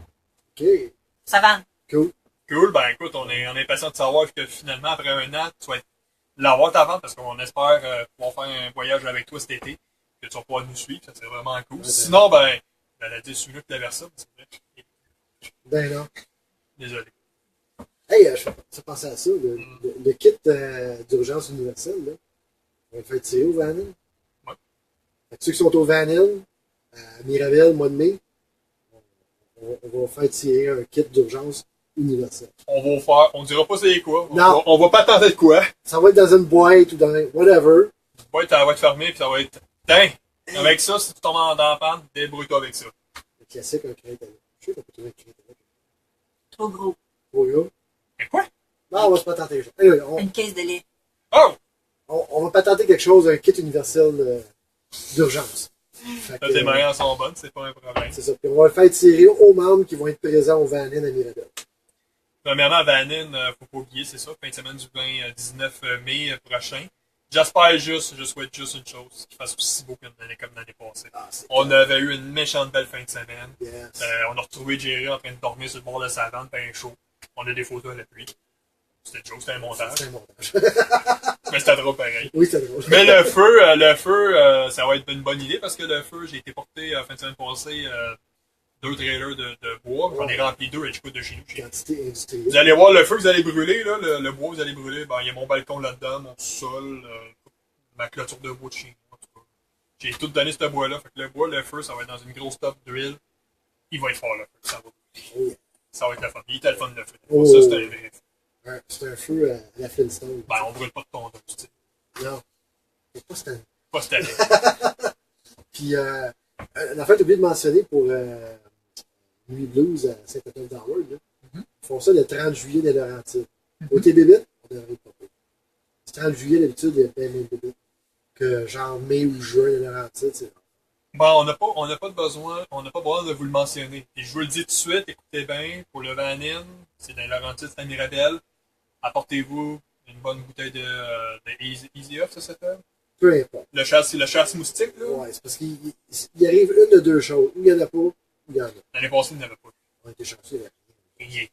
OK. Ça va. Cool. Cool, ben écoute, on est patient de savoir que finalement, après un an, tu vas l'avoir ta vente parce qu'on espère pouvoir faire un voyage avec toi cet été, que tu vas pouvoir nous suivre, ça serait vraiment cool. Ouais, sinon, ben, elle a dit celui-là que la ça, c'est vrai. Ben non. Désolé. Hey, je pensais à ça, le kit d'urgence universelle, là. On va le faire tirer au Vanille. Ouais. Fait que ceux qui sont au Vanille, à Mirabel, mois de mai, on va faire tirer un kit d'urgence universelle. On dira pas c'est quoi. On va pas tenter de quoi. Ça va être dans une boîte ou dans whatever. La boîte, elle va être fermée puis ça va être, tiens, avec ça, si tu tombes dans la panne, débrouille-toi avec ça. Le classique, un crête à l'eau. Je sais qu'on peut trouver un crête à l'eau. Trop gros. Trop gros. Mais quoi? Non, on va se patenter. Anyway, une caisse de lait. Oh! On va patenter quelque chose, un kit universel d'urgence. Les moyens sont bonnes, c'est pas un problème. C'est ça. Puis on va le faire tirer aux membres qui vont être présents au Vanine à Mirabel. Premièrement, Vanine, faut pas oublier, c'est ça, fin de semaine du 19 mai prochain. J'espère je souhaite juste une chose, qu'il fasse aussi beau comme l'année passée. On avait eu une méchante belle fin de semaine. Yes. On a retrouvé Jerry en train de dormir sur le bord de sa vanne, bien chaud. On a des photos à la pluie. C'était une chose, c'était un montage. C'était un montage. Mais c'était drôle pareil. Oui, c'était drôle. Mais le feu, ça va être une bonne idée parce que le feu, j'ai été porté fin de semaine passée 2 trailers de bois. J'en ai rempli 2 et je coûte de chez nous. Quantité industrielle. Vous allez voir le feu que vous allez brûler, là, le bois que vous allez brûler. Ben, il y a mon balcon là-dedans, mon sol, ma clôture de bois de chez nous. En tout cas. J'ai tout donné ce bois-là. Fait que le bois, le feu, ça va être dans une grosse top drill. Il va être fort, le feu. Ça va brûler. Ça va être le fun. Il était le fun, le feu. Oh. Ça, c'est un vrai feu. Ouais, c'est un feu à la Flintstone. Ben, on brûle pas de tondeuse, tu sais. Non. C'est pas cette année. Pas cette année. Puis, en fait, j'ai oublié de mentionner pour Nuit Blues à Saint-Antoine-d'Howard, ils font ça le 30 juillet des Laurentides. Au TBB, on devrait pas faire. Le 30 juillet, d'habitude, il y a bien moins de bébés. Que genre mai ou juin des Laurentides, c'est Bon, on n'a pas besoin de vous le mentionner. Et je vous le dis tout de suite, écoutez bien, pour le Vanine, c'est dans les Laurentides, c'est à Mirabel. Apportez-vous une bonne bouteille de Easy Off, ça s'appelle? peu importe. Le chassis moustique, là? Ouais, c'est parce qu'il arrive une de deux choses. Ou il n'y en a pas, ou il y en a. L'année passée, il n'y en avait pas. On a été chanceux. Rien.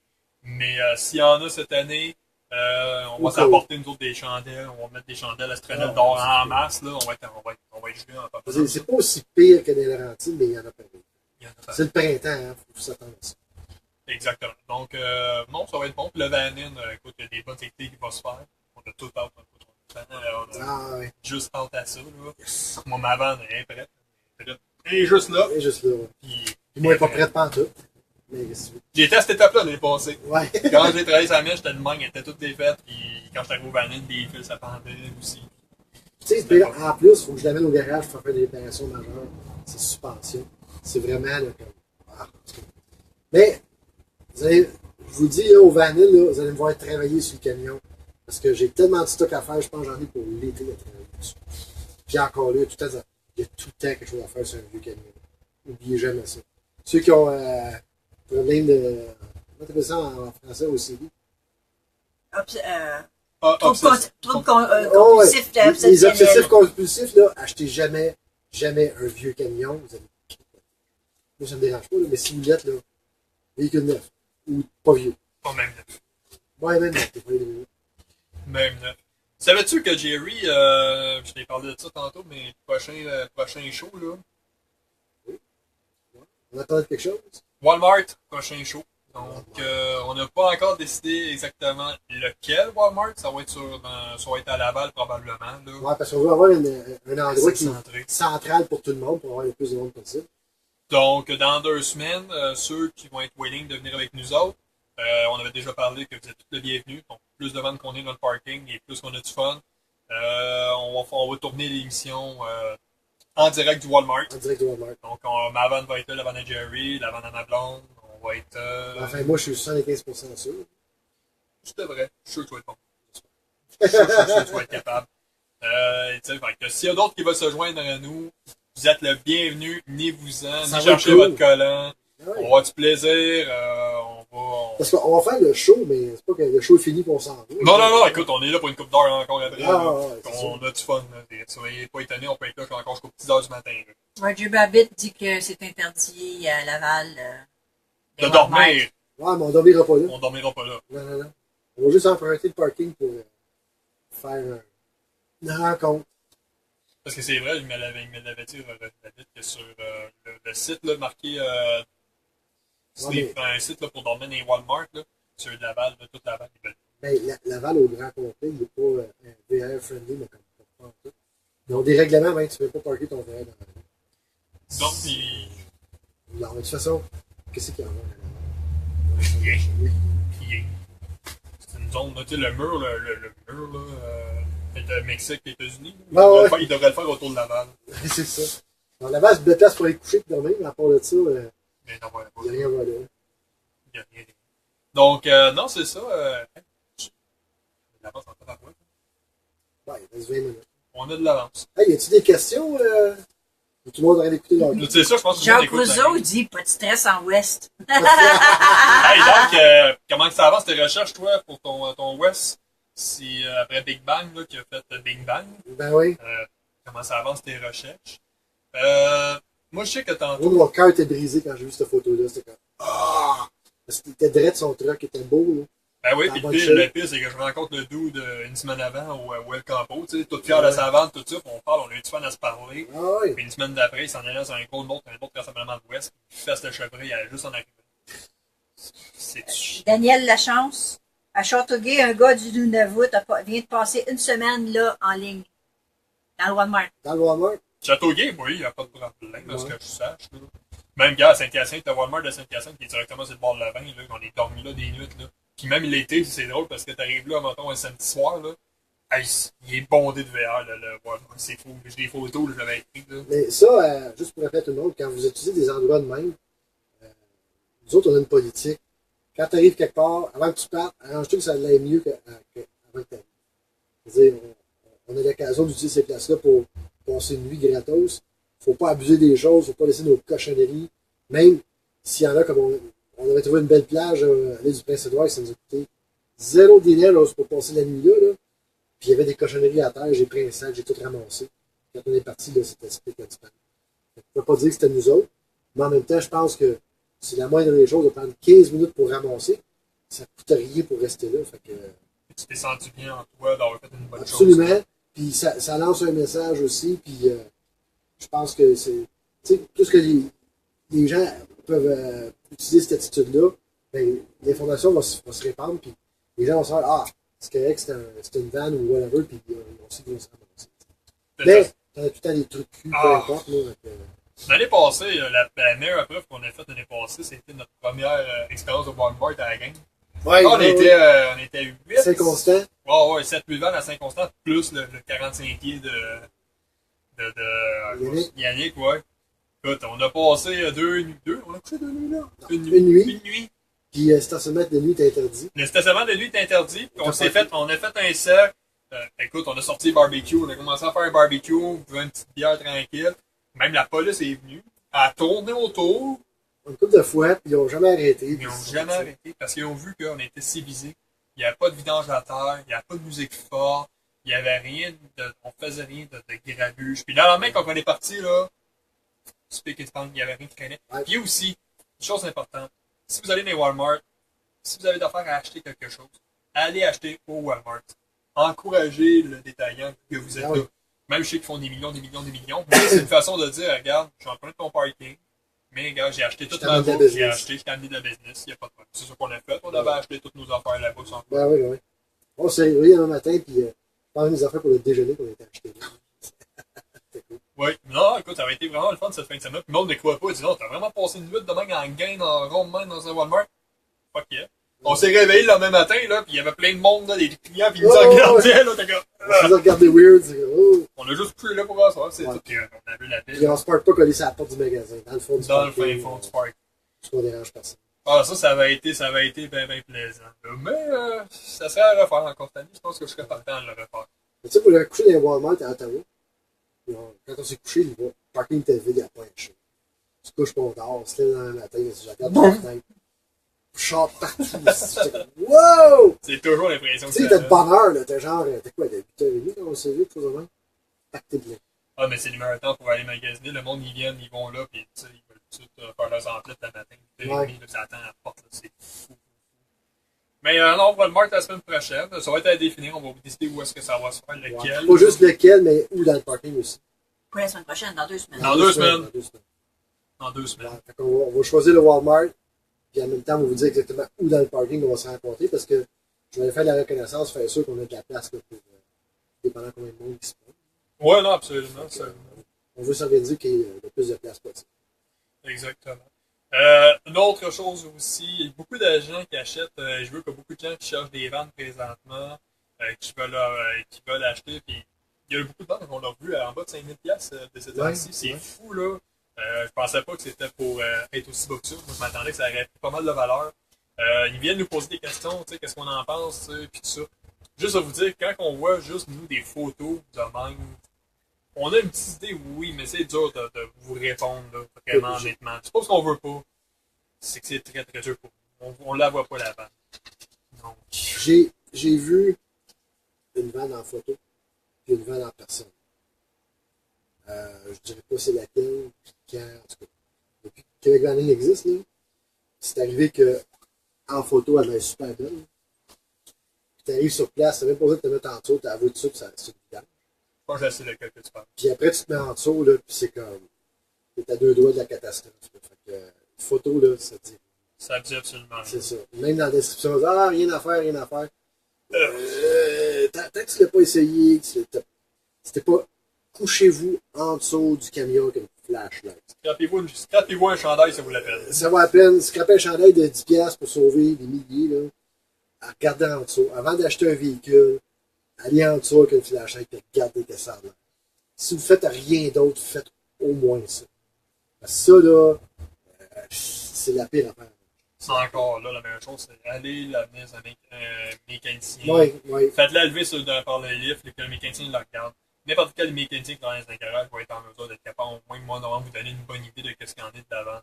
Mais s'il y en a cette année, on va s'apporter nous autres des chandelles. On va mettre des chandelles astronales d'or en masse. Là. On va être joué en papa. C'est pas aussi pire que des Laurentides, mais il y en a pas beaucoup. C'est le printemps, hein. Faut s'attendre à ça. Exactement. Donc, non, ça va être bon. Puis le Vanine, écoute, il y a des bonnes activités qui vont se faire. On a tout hâte. Ouais. Juste hâte à ça. Là. Yes. Moi, ma vanne est prête. Elle est juste là. Elle est juste là, ouais. Puis moi, elle n'est pas prête pantoute. J'ai été à cette étape-là l'année passée. Ouais. Quand j'ai travaillé sur la mèche, j'étais de mangue, elle était toute défaite. Puis quand j'étais arrivé au Vanine, des fils, ça pendait aussi. Tu sais, en plus, il faut que je l'amène au garage pour faire des réparations majeures. C'est suspension. C'est vraiment là, comme. Ah, mais, je vous dis, là, au Vanille, là, vous allez me voir travailler sur le camion. Parce que j'ai tellement de stock à faire, je pense que j'en ai pour l'été à travailler dessus. Puis encore là, il y a tout le temps quelque chose à faire sur un vieux camion. N'oubliez jamais ça. Ceux qui ont problème de. Comment t'appelles ça en français au CV? Trouble compulsif, les obsessifs compulsifs, là, achetez jamais un vieux camion. Vous allez... Moi, ça me dérange pas, là, mais si vous l'êtes, là, véhicule neuf. Ou pas vieux. Pas même neuf. Ouais, même neuf. T'es pas les deux. Même neuf. Savais-tu que Jerry, je t'ai parlé de ça tantôt, mais le prochain show, là. Oui. Ouais. On attend quelque chose? Walmart, prochain show. Donc, on n'a pas encore décidé exactement lequel Walmart. Ça va être à Laval, probablement. Là. Ouais, parce qu'on veut avoir un endroit qui est central pour tout le monde, pour avoir le plus de monde possible. Donc, dans 2 semaines, ceux qui vont être willing de venir avec nous autres, on avait déjà parlé que vous êtes tous les bienvenus. Donc, plus de ventes qu'on est dans le parking et plus qu'on a du fun, on va tourner l'émission en direct du Walmart. En direct du Walmart. Donc, ma vanne va être là, la vanne à Jerry, la vanne à ma blonde. On va être. Enfin, moi, je suis 75% sûr. C'est vrai. Je suis sûr que tu vas être bon. Je suis sûr que tu vas être capable. S'il y a d'autres qui veulent se joindre à nous, vous êtes le bienvenu. Venez-vous-en. Venez chercher votre collant. Ouais. On va avoir du plaisir. Parce qu'on va faire le show, mais c'est pas que le show est fini et on s'en va. Non, écoute, on est là pour une couple d'heures encore après. On a du fun. Soyez pas étonnés, on peut être là encore jusqu'aux petites heures du matin. Roger Babbitt dit que c'est interdit à Laval de dormir. Ouais, mais on dormira pas là. On dormira pas là. Non. On va juste emprunter le parking pour faire une rencontre. Parce que c'est vrai, il me l'avait dit, que sur le site là, marqué un site là, pour dormir dans les Walmart, là, sur Laval, là, toute Laval. Ben, Laval au grand complet, il n'est pas VR friendly, mais comme pas tout. Ils ont des règlements, ben, tu ne peux pas parker ton VR dans la rue. Donc, non, de toute façon, qu'est-ce qu'il y en a? Rien. C'est une zone, tu sais, le mur, là, est Mexique et États-Unis. Il devrait le faire autour de Laval. C'est ça. Dans Laval, c'est de place pour aller coucher et dormir, mais à part de ça, il n'y a rien à voir là. Il n'y a rien. Donc, non, c'est ça. L'avance en temps Ouais, il reste 20 minutes. On a de l'avance. Hey, y a-tu des questions? Tout le monde aurait écouté leur vie. C'est ça, je pense que Jean Rousseau dit pas de stress en Ouest. Hey, donc, comment ça avance tes recherches, toi, pour ton West? Si après Big Bang, là, qui a fait Big Bang. Ben oui. Comment ça avance tes recherches? Moi, je sais que tantôt. Mon cœur était brisé quand j'ai vu cette photo-là. C'était comme. Ah! Parce qu'il était direct, son truck était beau, là. Ben oui, Dans puis la bonne le shape. pire, c'est que je rencontre le dude une semaine avant au El Campo, tu sais, tout fier de sa vente, tout ça, puis on parle, on a eu du fun à se parler. Ah oui. Puis une semaine d'après, il s'en allait dans un autre rassemblement de l'Ouest, puis il fesse le chevreuil, il allait juste en arriver. C'est Daniel Lachance, à Châteauguay, un gars du Nunavut vient de passer une semaine là en ligne, dans le Walmart. Dans le Walmart. Châteauguay, oui, il n'y a pas de problème, là, ce Ouais. que je sache. Là. Même gars à Saint-Hyacinthe, le Walmart de Saint-Hyacinthe qui est directement sur le bord de la Vin, là, on est dormi là des nuits. Là. Puis même l'été, c'est drôle parce que t'arrives là, mettons, un samedi soir, là, hey, il est bondé de VR, là, le Walmart. C'est fou. J'ai des photos, là, j'avais écrit. Là. Mais ça, juste pour répéter tout le monde, quand vous utilisez des endroits de même, nous autres, on a une politique. Quand tu arrives quelque part, avant que tu partes, arrange-toi que ça aille mieux qu'avant que tu arrives. C'est-à-dire, on a l'occasion d'utiliser ces places-là pour passer une nuit gratos. Il ne faut pas abuser des choses, il ne faut pas laisser nos cochonneries. Même s'il y en a, comme on avait trouvé une belle plage à l'île du Prince-Édouard, ça nous a coûté 0 dîner pour passer la nuit là. Puis il y avait des cochonneries à terre, j'ai pris un sac, j'ai tout ramassé. Quand on est parti, là, c'était split and span. Je ne peux pas dire que c'était nous autres, mais en même temps, je pense que c'est la moindre des choses de prendre 15 minutes pour ramasser. Ça ne coûte rien pour rester là. Fait que, Tu t'es senti bien en toi d'avoir fait une bonne absolument. chose. Puis ça lance un message aussi. Puis je pense que c'est. Tu sais, tout ce que les gens peuvent utiliser cette attitude-là, ben, l'information va se répandre. Puis les gens vont se dire, ah, c'est correct, c'est une vanne ou whatever. Puis on sait qu'ils vont se ramasser. Mais t'en as tout le temps des trucs cul, peu importe. Là, L'année passée, la meilleure preuve qu'on a faite l'année passée, c'était notre première expérience au Walmart à la gang. ouais, On était 8. C'est constant. Ouais, 7-8 vannes à Saint-Constant, plus le 45 pieds de Yannick, ouais. Écoute, on a passé on a couché 2 nuits là. Une nuit. Puis le stationnement de nuit est interdit. Le stationnement de nuit est interdit. Puis on a fait un cercle. Écoute, on a sorti le barbecue, on a commencé à faire un barbecue, on buvait une petite bière tranquille. Même la police est venue, à tourner autour. Une couple de fois, puis ils n'ont jamais arrêté. Ils n'ont jamais arrêté parce qu'ils ont vu qu'on était civilisés. Il n'y avait pas de vidange à terre, il n'y avait pas de musique forte, il n'y avait rien on faisait rien de grabuge. Puis là, le lendemain, quand on est parti, là, speak it il n'y avait rien qui traînait. Ouais. Puis aussi, une chose importante, si vous allez dans les Walmart, si vous avez d'affaires à acheter quelque chose, allez acheter au Walmart. Encouragez le détaillant que vous êtes là. Même je sais qu'ils font des millions. Mais c'est une façon de dire, regarde, je suis en train de ton parking. Mais regarde, j'ai acheté toute ma bouffe, j'ai amené de la business, il n'y a pas de problème. C'est ça qu'on a fait, on avait acheté toutes nos affaires là-bas sans Ben oui, oui. On s'est réveillé un matin, puis on des affaires pour le déjeuner qu'on était acheté là. C'était cool. Oui, non, écoute, ça avait été vraiment le fun cette fin de semaine. Puis le monde ne croit pas, il dit non, t'as vraiment passé une nuit de même en gain, en rond de même dans un Walmart. Fuck yeah. On s'est réveillé le même matin, là, puis il y avait plein de monde, là, des clients, puis ils nous regardaient, là, t'as comme. On s'est regardé weird, oh. On a juste couché là pour ça, c'est tout. Puis on a vu la Puis ville. on se parle pas collé sur la porte du magasin, dans le fond du Dans le parking, fin fond du parc. parce qu'on dérange personne. Ah, ça avait été bien plaisant. Mais ça serait à refaire encore cette année. Je pense que je serais partant de le refaire. Mais tu sais, pour le coucher dans les Walmart à Ottawa, quand on s'est couché, le parking était vide, il n'y a pas un chat. Tu te couches pas, on dort, on se lève dans le matin, je regarde par la fenêtre. Chante partout. Wow! C'est toujours l'impression que Tu sais, t'as de bonne heure, là. T'as genre, t'as quoi, t'as 8h30 quand on s'est vu, quelque chose de même? Pacté plein. Ah, mais c'est le meilleur temps pour aller magasiner. Le monde, ils viennent, ils vont là, puis tu sais, ils veulent tout faire leurs emplettes le matin. 8h30, là, ça attend à la porte, là, c'est fou. Mais non, on va le marquer la semaine prochaine. Ça va être à définir. On va vous décider où est-ce que ça va se faire, lequel. Pas juste lequel, mais où dans le parking aussi. Pas la semaine prochaine, dans 2 semaines. Dans 2 semaines. Dans 2 semaines. Dans 2 semaines. Ouais, fait on va choisir le Walmart, puis en même temps, on va vous dire exactement où dans le parking on va se rencontrer, parce que je vais faire la reconnaissance, faire sûr qu'on a de la place là, pour dépendant combien de monde qui se passe. Ouais, non, absolument. On veut s'organiser qu'il y ait le plus de place possible. Exactement. Une autre chose aussi, il y a beaucoup de gens qui achètent, je veux qu'il y a beaucoup de gens qui cherchent des ventes présentement, qui veulent acheter, puis il y a beaucoup de ventes qu'on a vu en bas de 5000$ de ces temps-ci. C'est fou, là. Je pensais pas que c'était pour être aussi bas que ça. Moi, je m'attendais que ça aurait pris pas mal de valeur. Ils viennent nous poser des questions, tu sais, qu'est-ce qu'on en pense, puis tout ça. Juste à vous dire, quand on voit juste nous des photos de même, on a une petite idée, oui, mais c'est dur de vous répondre, là, vraiment honnêtement. C'est pas ce qu'on veut pas. C'est que c'est très très dur pour nous. On la voit pas la vanne. Donc. J'ai vu une vanne en photo, puis une vanne en personne. Je dirais pas c'est laquelle, quand, en tout cas, depuis que Québec Vanning existe, là, c'est arrivé que en photo, elle est super belle. Puis t'arrives sur place, t'as même pas besoin de te mettre en dessous, t'as la voix dessus, puis ça c'est le Je pense que c'est lequel que tu parles. Puis après, tu te mets en dessous, là, puis c'est comme. T'es à 2 doigts de la catastrophe. Là. Fait que, photo, là, ça dit. Ça dit absolument rien. C'est ça. Même dans la description, ah, rien à faire, rien à faire. Tant que tu l'as pas essayé, que c'était pas couchez-vous en dessous du camion avec une flashlight. Scrapez-vous un chandail, ça vaut la peine. Ça vaut la peine. Scraper un chandail de 10$ pour sauver des milliers, là. À regarder en dessous. Avant d'acheter un véhicule, allez en dessous avec une flashlight et regardez que ça a l'air. Si vous faites rien d'autre, faites au moins ça. Parce que ça, là, c'est la pire affaire. C'est encore là, la meilleure chose, c'est aller l'amener à un mécanicien. Oui. Faites-la lever par le lift et que le mécanicien le regarde. N'importe quel mécanicien qui travaille dans un garage va être en mesure d'être capable, au moins, moi, de vous donner une bonne idée de ce qu'il y en est de l'avant.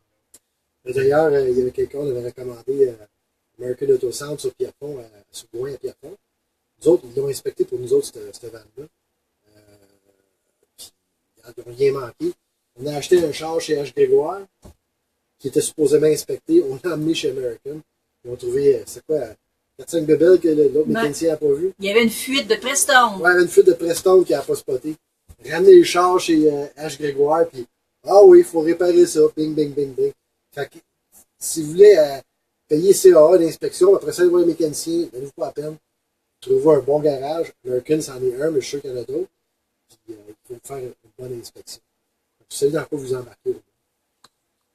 D'ailleurs, il y avait quelqu'un qui avait recommandé American Auto Sound sur Pierrefonds, sur Gouin à Pierrefonds. Nous autres, ils l'ont inspecté pour nous autres, cette vanne-là. Puis, ils n'ont rien manqué. On a acheté un char chez H. Grégoire, qui était supposément inspecté. On l'a emmené chez American. Ils ont trouvé, c'est quoi, 4-5 bébelles que l'autre mécanicien n'a pas vu. Il y avait une fuite de Prestone. Ouais, il y avait une fuite de Prestone qui n'a pas spoté. Ramener le char chez H. Grégoire, puis ah oui, il faut réparer ça. Bing, bing, bing, bing. Fait que, si vous voulez payer CAA d'inspection, après ça, aller voir le mécanicien, donnez-vous pas la peine. Trouvez-vous un bon garage. American, c'en est un, mais je suis sûr qu'il y en a d'autres. Puis, il faut faire une bonne inspection. Vous savez dans quoi vous embarquez.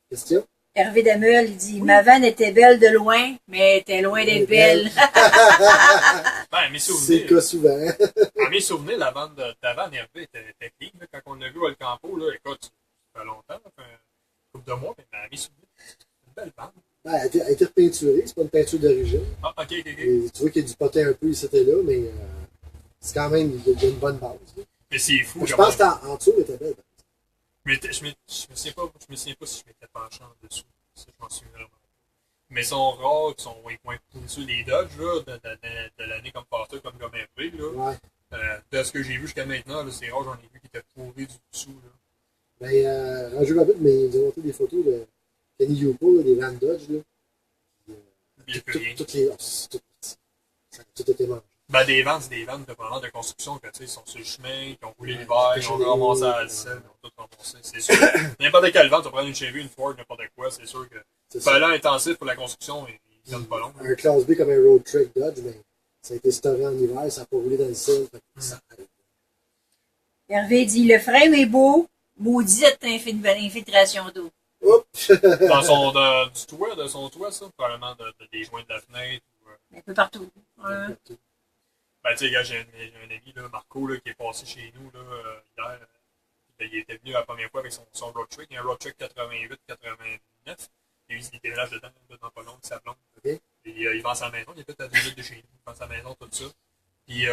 Question? Hervé Dameul, il dit, ma vanne était belle de loin, mais elle était loin d'être belle. Ben, mes souvenirs. C'est le cas souvent. À mes souvenirs, la vanne Hervé était clean. Quand on l'a vu à Le Campo, là, écoute, ça fait longtemps, ça fait une couple de mois, mais à mes souvenirs, c'est une belle vanne. Ben, elle a été repeinturée, c'est pas une peinture d'origine. Ah, ok. Et tu vois qu'il y a du potin un peu ici et là, mais c'est quand même, il y a une bonne base. Là. Mais c'est fou. Je pense qu'en dessous, elle était belle. Mais je me souviens pas si je m'étais penché en dessous. Ça, je m'en souviens vraiment. Mais ils sont rares, ils sont moins poussés. Les Dodge, là, de l'année comme passée, comme Hervé, là. Ouais. De ce que j'ai vu jusqu'à maintenant, là, c'est rare, j'en ai vu qui étaient pourris du dessous, là. Ben, Roger Babbitt, mais il nous a montré des photos de Kenny Yuko, des Van Dodge, là. Toutes les. C'est ça a tout été mangé. Ben, des vannes, c'est des vannes de construction que, tu sais, ils sont sur le chemin, qui ont roulé l'hiver, ils ont ramassé à la selle, ils ont tout ramassé. C'est sûr. N'importe quelle vente, tu vas prendre une Chevy, une Ford, n'importe quoi, c'est sûr que. Fallait intensif pour la construction, il donne pas long. Un Class B comme un Road Trek Dodge, mais ça a été storé en hiver, ça n'a pas roulé dans le sel, ça aide. Hervé dit, le frame est beau, maudite infiltration d'eau. Oups! Dans son toit, ça, probablement des joints de la fenêtre. Un peu partout. Ouais. Ben, tu sais, j'ai un ami, là, Marco, là, qui est passé chez nous là, hier. Il était venu la première fois avec son road trek. Il y a un road trek 88-89. Il déménage dedans, dans pas long, avec sa blonde. Okay. Et il vend sa maison. Il est peut-être à 2 minutes de chez nous. Il vend sa maison, tout ça. Puis,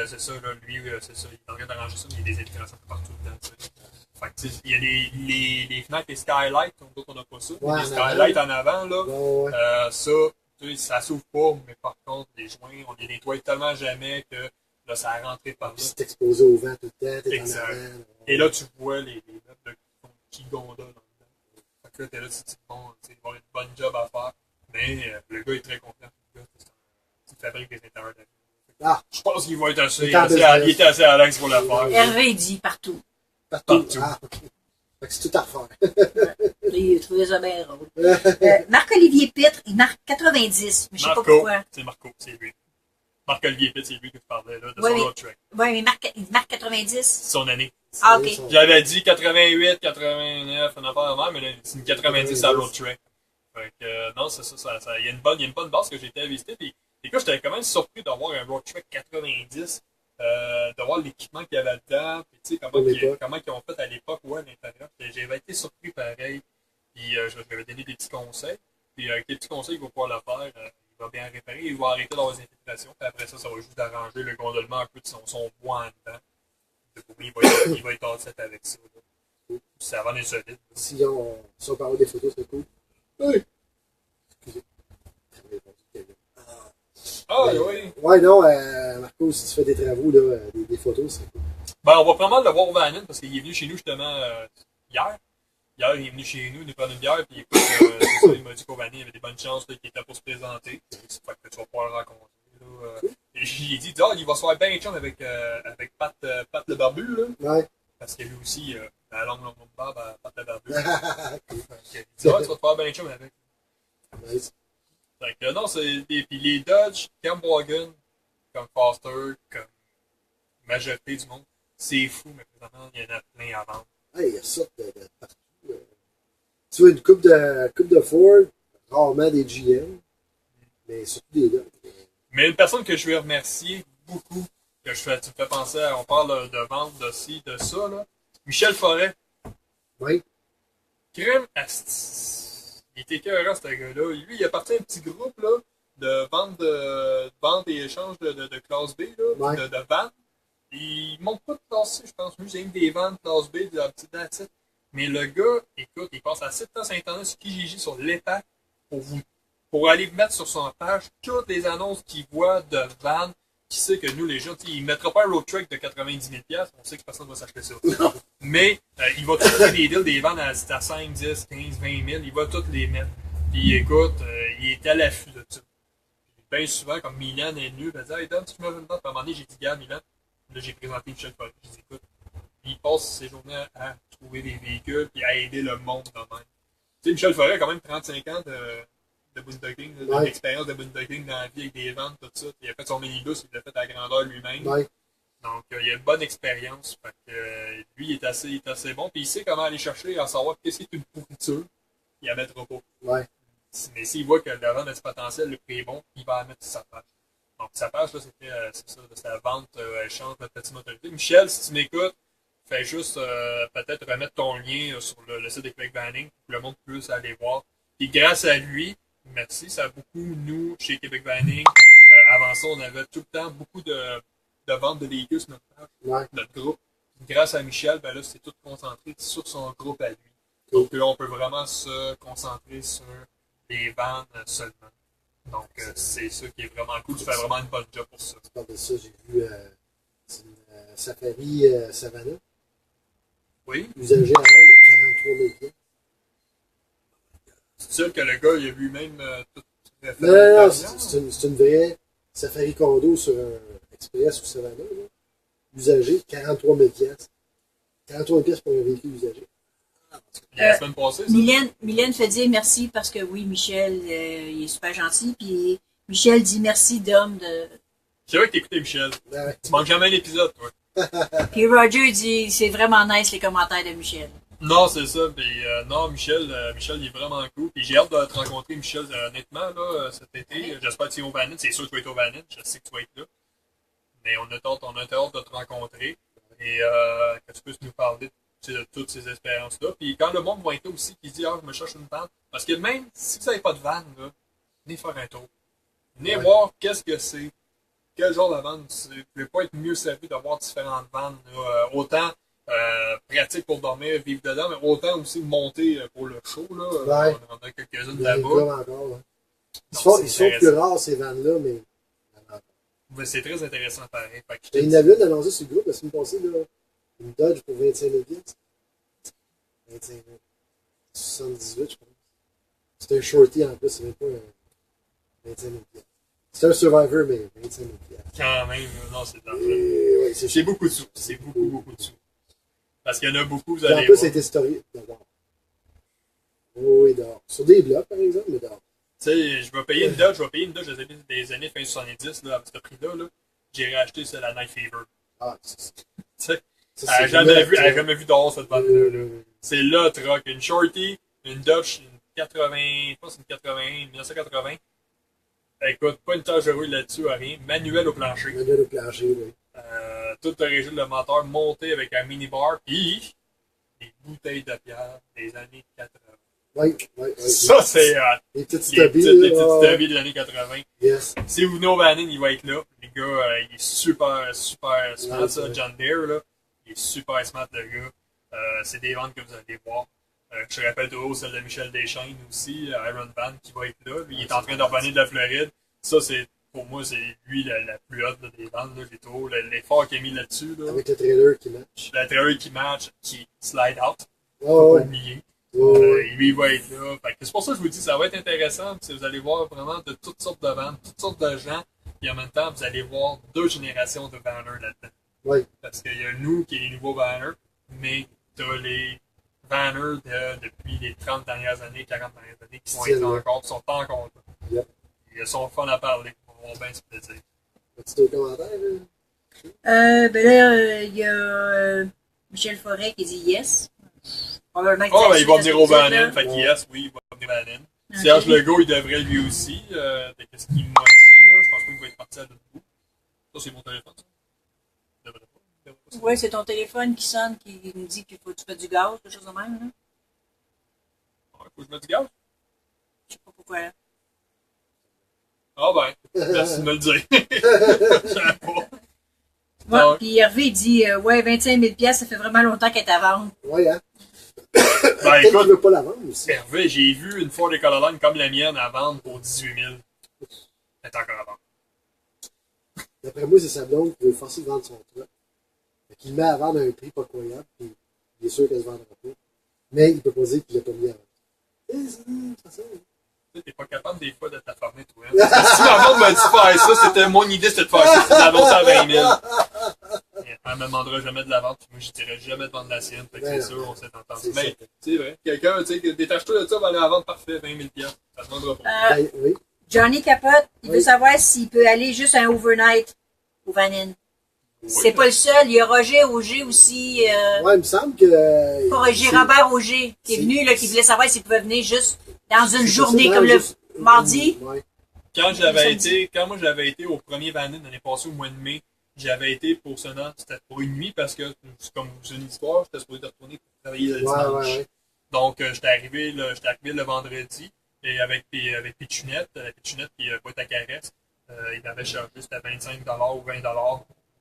c'est ça, là, lui, c'est ça. Il est en train d'arranger ça, mais il y a des infiltrations partout dedans. T'sais. Fait que, il y a les fenêtres, les skylights, d'autres, on n'a pas ça. Ouais, les skylights en avant, là. Ouais. Ça. Ça s'ouvre pas, mais par contre, les joints, on les nettoie tellement jamais que là, ça a rentré par là. C'est exposé au vent tout le temps, t'es en Exact. avant. Et là, tu vois les meubles qui gondolent dans le dedans. Fait que là, t'es là, tu te dis, bon, il va y avoir une bonne job à faire. Mais le gars est très content. Le gars, c'est une fabrique des intérieurs d'avion. Ah! Je pense qu'il va être assez, il était assez à l'aise pour la faire. Hervé dit partout. Partout. Ah, ok. Fait que c'est tout à refaire. Il trouvait ça bien drôle. Marc-Olivier Pitre, il marque 90, mais je sais pas pourquoi. C'est Marco, c'est lui. Marc-Olivier Pitre, c'est lui que je parlais, là, de ouais, son road track. Oui, mais il marque 90. C'est son année. Ah, ok. J'avais dit 88, 89, on n'a pas de mais là, c'est une 90 à road track. Fait que, non, c'est ça, il y a une bonne base que j'ai été à visiter. Puis, écoute, j'étais quand même surpris d'avoir un road track 90. De voir l'équipement qu'il y avait dedans, puis tu sais, comment ils ont fait à l'époque, ouais, à l'intérieur. J'avais été surpris pareil, puis je lui avais donné des petits conseils, puis avec les petits conseils, il va pouvoir le faire, il va bien réparer, il va arrêter d'avoir des infiltrations, puis après ça, ça va juste arranger le gondolement un peu de son bois en dedans. Il va être offset avec ça. Là. Ça va être solide. Si on parle des photos, c'est cool. Oui! Excusez. Ah, oui. Ouais, non, Marco, si tu fais des travaux, là, des photos, c'est cool. Ben, on va vraiment le voir au Vannon parce qu'il est venu chez nous justement hier. Hier, il est venu chez nous, nous prendre une bière, puis écoute, c'est ça, il m'a dit qu'au Vannon, il y avait des bonnes chances qu'il était pour se présenter. Fait que tu vas pouvoir le rencontrer. Là, j'ai dit, il va se faire bien chum avec Pat le barbu, là. Ouais. Parce que lui aussi, la longue barbe à Pat le barbu. Il dit, tu vas te faire bien chum avec. Nice. Fait que non, puis les Dodge, comme Wagon, comme Foster, comme majorité du monde, c'est fou, mais présentement, il y en a plein à vendre. Ouais, il y a ça de partout. Tu vois, une coupe de Ford, rarement des GM, mais surtout des Dodge. Mais une personne que je vais remercier beaucoup, tu me fais penser à, on parle de vente de ci, de ça, là. Michel Forêt. Oui. Crème Asti. Il était écœurant, ce gars-là. Lui, il a parti à un petit groupe, là, de vente et échange de classe B, là, ouais. de vannes. Il monte pas de classe C, je pense. Lui, j'ai des vannes classe B, de la petite date. Mais le gars, écoute, il passe à 7 ans sur Internet, sur Kijiji, sur l'EPAC, pour aller mettre sur son page toutes les annonces qu'il voit de vannes, qui sait que nous, les gens, il ne mettra pas un road trek de 90 000 $, on sait que personne ne va s'acheter ça. Mais il va trouver des deals, des vannes à 5, 10, 15, 20 000, il va toutes les mettre. Puis écoute, il est à l'affût de ça. Bien souvent, comme Milan est venu, il va dire, hey Dom, tu me veux une vente? À un moment donné, j'ai dit, gars, Milan, là j'ai présenté Michel Forêt. J'ai dit, écoute, il passe ses journées à trouver des véhicules et à aider le monde de même. Tu sais, Michel Forêt a quand même 35 ans de boondocking, d'expérience de boondocking dans la vie avec des ventes, tout ça. Il a fait son minibus, il l'a fait à grandeur lui-même. Ouais. Donc, il a une bonne expérience. Fait que, lui, il est assez bon. Puis il sait comment aller chercher à savoir qu'est-ce qui est une pourriture. Il la mettra pas. Ouais. Mais s'il voit que la vente a du potentiel, le prix est bon, il va la mettre sur sa page. Donc, sa page, là, c'était la vente, échange de petite motorité. Michel, si tu m'écoutes, fais juste peut-être remettre ton lien sur le site de Québec Vanning pour que le monde puisse aller voir. Puis grâce à lui, merci, ça a beaucoup, nous, chez Québec Vanning, avant ça, on avait tout le temps beaucoup de ventes de véhicules sur notre page, notre groupe. Grâce à Michel, ben là, c'est tout concentré sur son groupe à lui. Donc là, on peut vraiment se concentrer sur les ventes seulement. Donc, c'est ça qui est vraiment cool. Tu fais vraiment une bonne job pour ça. Tu parles de ça, j'ai vu une Safari Savannah. Oui. Usagé à vendre de 43 000 $. C'est sûr que le gars, il a vu même tout. Non, c'est une vraie Safari Condo sur un Express ou Savannah. Là. Usagé, 43 000 $. 43 000 $ pour un véhicule usagé. La semaine passée, ça. Mylène fait dire merci parce que oui, Michel, il est super gentil. Puis Michel dit merci, Dom. C'est vrai que t'écoutais Michel. Ouais. Tu manques jamais un épisode, toi. Puis Roger dit c'est vraiment nice les commentaires de Michel. Non, c'est ça. Puis, non, Michel, il est vraiment cool. Puis j'ai hâte de te rencontrer, Michel, honnêtement, là, cet été. J'espère que tu es au Vanit. C'est sûr que tu vas être au Vanit. Je sais que tu vas être là. Mais on a hâte de te rencontrer. Et que tu puisses nous parler de toutes ces expériences-là. Puis quand le monde va être là aussi, qui dit, je me cherche une vanne. Parce que même si vous n'avez pas de vanne, là, venez faire un tour. Venez voir qu'est-ce que c'est. Quel genre de vanne c'est. Vous ne pouvez pas être mieux servi d'avoir différentes vannes. Là. Autant pratique pour dormir, vivre dedans, mais autant aussi monter pour le show. Là. Ouais. On en a quelques-unes là-bas. Encore, ils sont plus rares, ces vannes-là, mais... Mais c'est très intéressant pareil. Il y en avait une annoncée sur le groupe la semaine passée, là, une Dodge pour 25 000 $. 25 000. 78, je pense. C'est un shorty en plus, c'est même pas un 25 000 $. C'est un Survivor, mais 25 000 $. Quand même, non, c'est dangereux. Ouais, c'est beaucoup de sous. C'est beaucoup de sous. Parce qu'il y en a beaucoup, vous allez en plus, ça a été historique d'abord. Oui, dehors. Sur des blocs, par exemple, mais dehors. Tu sais, je vais payer une Dodge des années fin 70, là, avec ce prix-là. Là, j'ai racheté la Night Fever. Ah, tu sais, elle n'a jamais vu dehors cette vanne-là. C'est là, truck. Une Shorty, une Dodge, une 80, je pense une 81, 1980. Écoute, pas une tâche de rouille là-dessus, rien. Manuel au plancher. Manuel au plancher, oui. Tout le régime de moteur monté avec un minibar, puis des bouteilles de bière des années 80. Oui. Ça, c'est les petites stubbies de l'année 80. Yes. Si vous venez au Vanning, il va être là. Le gars, il est super smart, ça, John Deere, là. Il est super smart, le gars. C'est des ventes que vous allez voir. Je rappelle toujours celle de Michel Deschaines aussi, Iron Van, qui va être là. Lui, il est en train de revenir de la Floride. Ça, c'est, pour moi, c'est lui la plus haute là, des ventes. J'ai trouvé l'effort qu'il a mis là-dessus. Là. Avec le trailer qui match. Le trailer qui match, qui slide out. Oh, pas oublier. Lui, il va être là. C'est pour ça que je vous dis, ça va être intéressant. Vous allez voir vraiment de toutes sortes de ventes, toutes sortes de gens. puis en même temps, vous allez voir 2 générations de banners là-dedans. Oui. Parce qu'il y a nous qui est les nouveaux banners, mais t'as les banners depuis les 30 dernières années, 40 dernières années, qui sont encore là. Yep. Ils sont fun à parler. On va bien se plaisir. As-tu d'autres commentaires? Ben là, il y a Michel Forêt qui dit yes. Probablement que il va venir au Bannon. Fait que yes, oui, il va venir au Bannon. Okay. Serge Legault, il devrait lui aussi. Qu'est-ce qu'il m'a dit, là? Je pense pas qu'il va être parti à l'autre bout. Ça, c'est mon téléphone, ça. Il devrait pas. Oui, c'est ton téléphone qui sonne, qui me dit qu'il faut que tu fasses du gaz, quelque chose de même, là. Il faut que je mette du gaz? Je sais pas pourquoi, là. Ah ben, merci de me le dire. Je savais pas. Ouais, puis Hervé, il dit, ouais, 25 000 $, ça fait vraiment longtemps qu'elle est à vendre. Oui, hein? Ben écoute, tu veux pas la vendre aussi. Hervé, j'ai vu une Ford Econoline comme la mienne à vendre pour 18 000. Elle est encore à vendre. D'après moi, c'est sa blonde qui veut forcer de vendre son truc. Fait qu'il le met à vendre à un prix pas croyable, puis il est sûr qu'elle se vendra pas. Mais il peut pas dire qu'il l'a pas mis à vendre. C'est ça. T'es pas capable des fois de t'affarmer, toi. Si ma blonde m'a dit faire ça, c'était mon idée, c'était de faire ça, c'était de l'annoncer à 20 000. Elle me demandera jamais de la vendre, puis moi je dirais jamais de vendre la sienne. Fait que c'est sûr, on s'est entendu. Mais c'est vrai, quelqu'un, tu sais, détache-toi de ça, va aller la vendre parfait, 20 000 $. Ça te demandera pas. Oui. Johnny Capote, il veut savoir s'il peut aller juste un overnight au Vanine. Oui, c'est pas le seul, il y a Roger Auger aussi. Ouais, il me semble que. Pas Roger, Robert Auger, qui est venu, là, qui voulait savoir s'il pouvait venir juste dans une journée, comme le mardi. Ouais. Quand moi j'avais été au premier Vanine l'année passée, au mois de mai, j'avais été pour c'était pour une nuit parce que, comme c'est une histoire, j'étais supposé retourner pour travailler le dimanche. Ouais. Donc, j'étais arrivé le vendredi, et avec Pitchounette, qui boîte à caresse, il m'avait chargé, c'était 25 $ ou 20 $,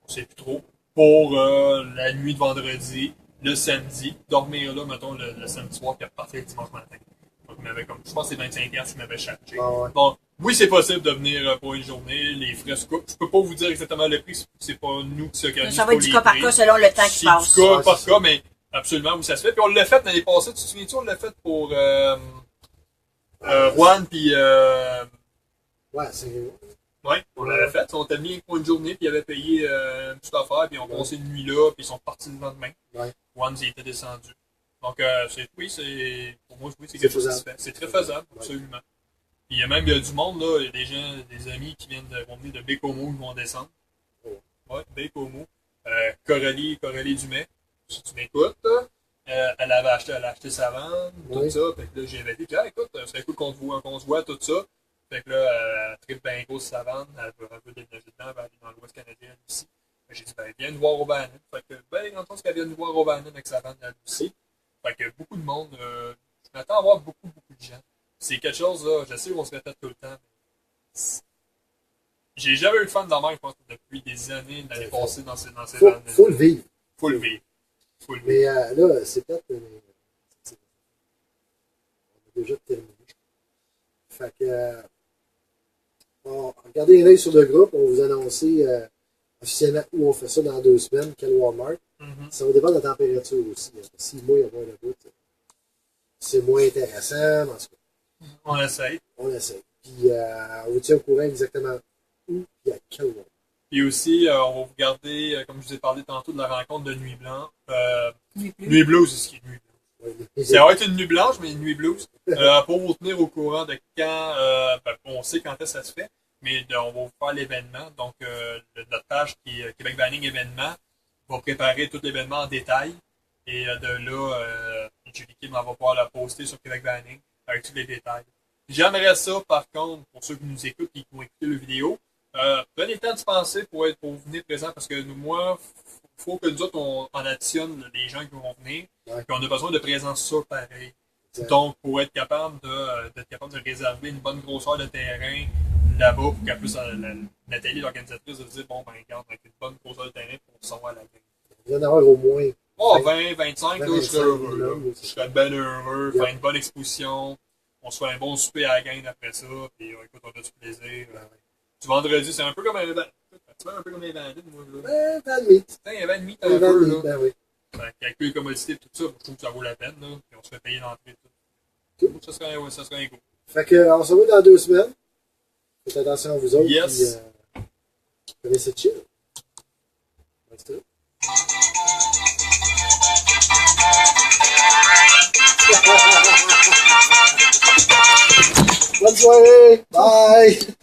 on sait plus trop, pour la nuit de vendredi, le samedi, dormir là, mettons, le samedi soir, puis repartir le dimanche matin. Donc, il m'avait je pense que c'est 25 $ qu'il m'avait chargé. Ouais. Bon, oui, c'est possible de venir pour une journée, les frais se coupent. Je peux pas vous dire exactement le prix, c'est pas nous qui s'organisons. Ça va être du cas par cas selon le temps qui passe. C'est du cas par cas, mais absolument, oui, ça se fait. Puis on l'a fait l'année passée, tu te souviens-tu, on l'a fait pour Juan, puis... Ouais, c'est... Oui, on l'avait fait. On t'a mis pour une journée, puis il avait payé une petite affaire, puis on passait une nuit là, puis ils sont partis le lendemain. Ouais. Juan, il était descendu. Donc, pour moi, oui, c'est quelque chose qui se fait. C'est très faisable, absolument. Puis il y a du monde, là, il y a des gens, des amis qui vont venir de Bécomo, qui vont descendre. Ouais, Bécomo. Coralie Dumais, si tu m'écoutes, elle avait acheté sa vente, tout ça. Fait que là, j'ai invité, puis écoute, ça serait cool qu'on se voit, tout ça. Fait que là, elle tripe bien gros sur sa vente, elle veut déménager dedans, elle va aller dans l'Ouest canadien aussi. J'ai dit, viens nous voir au Bannon. Fait que, dans ce qu'elle vient nous voir au Bannon avec sa vente, elle aussi. Fait que beaucoup de monde, je m'attends à voir beaucoup de gens. C'est quelque chose, là, je sais qu'on se répète tout le temps. J'ai jamais eu de fan de la mer, je pense, depuis des années, l'année passée dans ces bandes. Faut le vivre. Faut le vivre. Mais là, c'est peut-être... on a déjà terminé. Fait que... regardez l'œil sur le groupe, on va vous annoncer officiellement où on fait ça dans 2 semaines, quel Walmart. Ça va dépendre de la température aussi. Si moi, il y a moins de route, c'est moins intéressant, en tout cas. On essaye. Puis on vous tient au courant exactement où et à quel moment. Puis aussi, on va vous garder, comme je vous ai parlé tantôt, de la rencontre de Nuit Blanc. Nuit Blues, c'est ce qui est Nuit Blanc. Ça va être une nuit blanche, mais une nuit blues. Pour vous tenir au courant de quand, on sait quand est-ce que ça se fait, mais on va vous faire l'événement. Donc, notre page qui est Québec Banning événement va préparer tout l'événement en détail. Et de là, Julie Kim va pouvoir la poster sur Québec Banning avec tous les détails. J'aimerais ça, par contre, pour ceux qui nous écoutent et qui vont écouter la vidéo, prenez le temps de penser pour venir présent parce que moi, il faut que nous autres, on additionne les gens qui vont venir. Ouais. Puis on a besoin de présence sûre pareil. Donc, pour être capable de réserver une bonne grosseur de terrain là-bas, pour qu'elle puisse, Nathalie, l'organisatrice, de dire, bon, regarde, avec une bonne grosseur de terrain pour savoir la game. Il va y en avoir au moins 20, 25, là, je serais heureux. Je serais bien heureux, faire une bonne exposition. On se fait un bon souper à la gang après ça, puis écoute, on a du plaisir. Du vendredi, c'est un peu comme un événement. Tu vois, un peu comme un événement, moi. Van Meet. Un événement, un peu, là. Ben oui. Avec les commodités et tout ça, je trouve que ça vaut la peine, là. Puis on se fait payer l'entrée et tout. Ça serait un go. Fait que, on se revoit dans 2 semaines. Faites attention à vous autres. Yes. Puis, Allez, c'est chill. Reste là. Bonne soirée! Bye!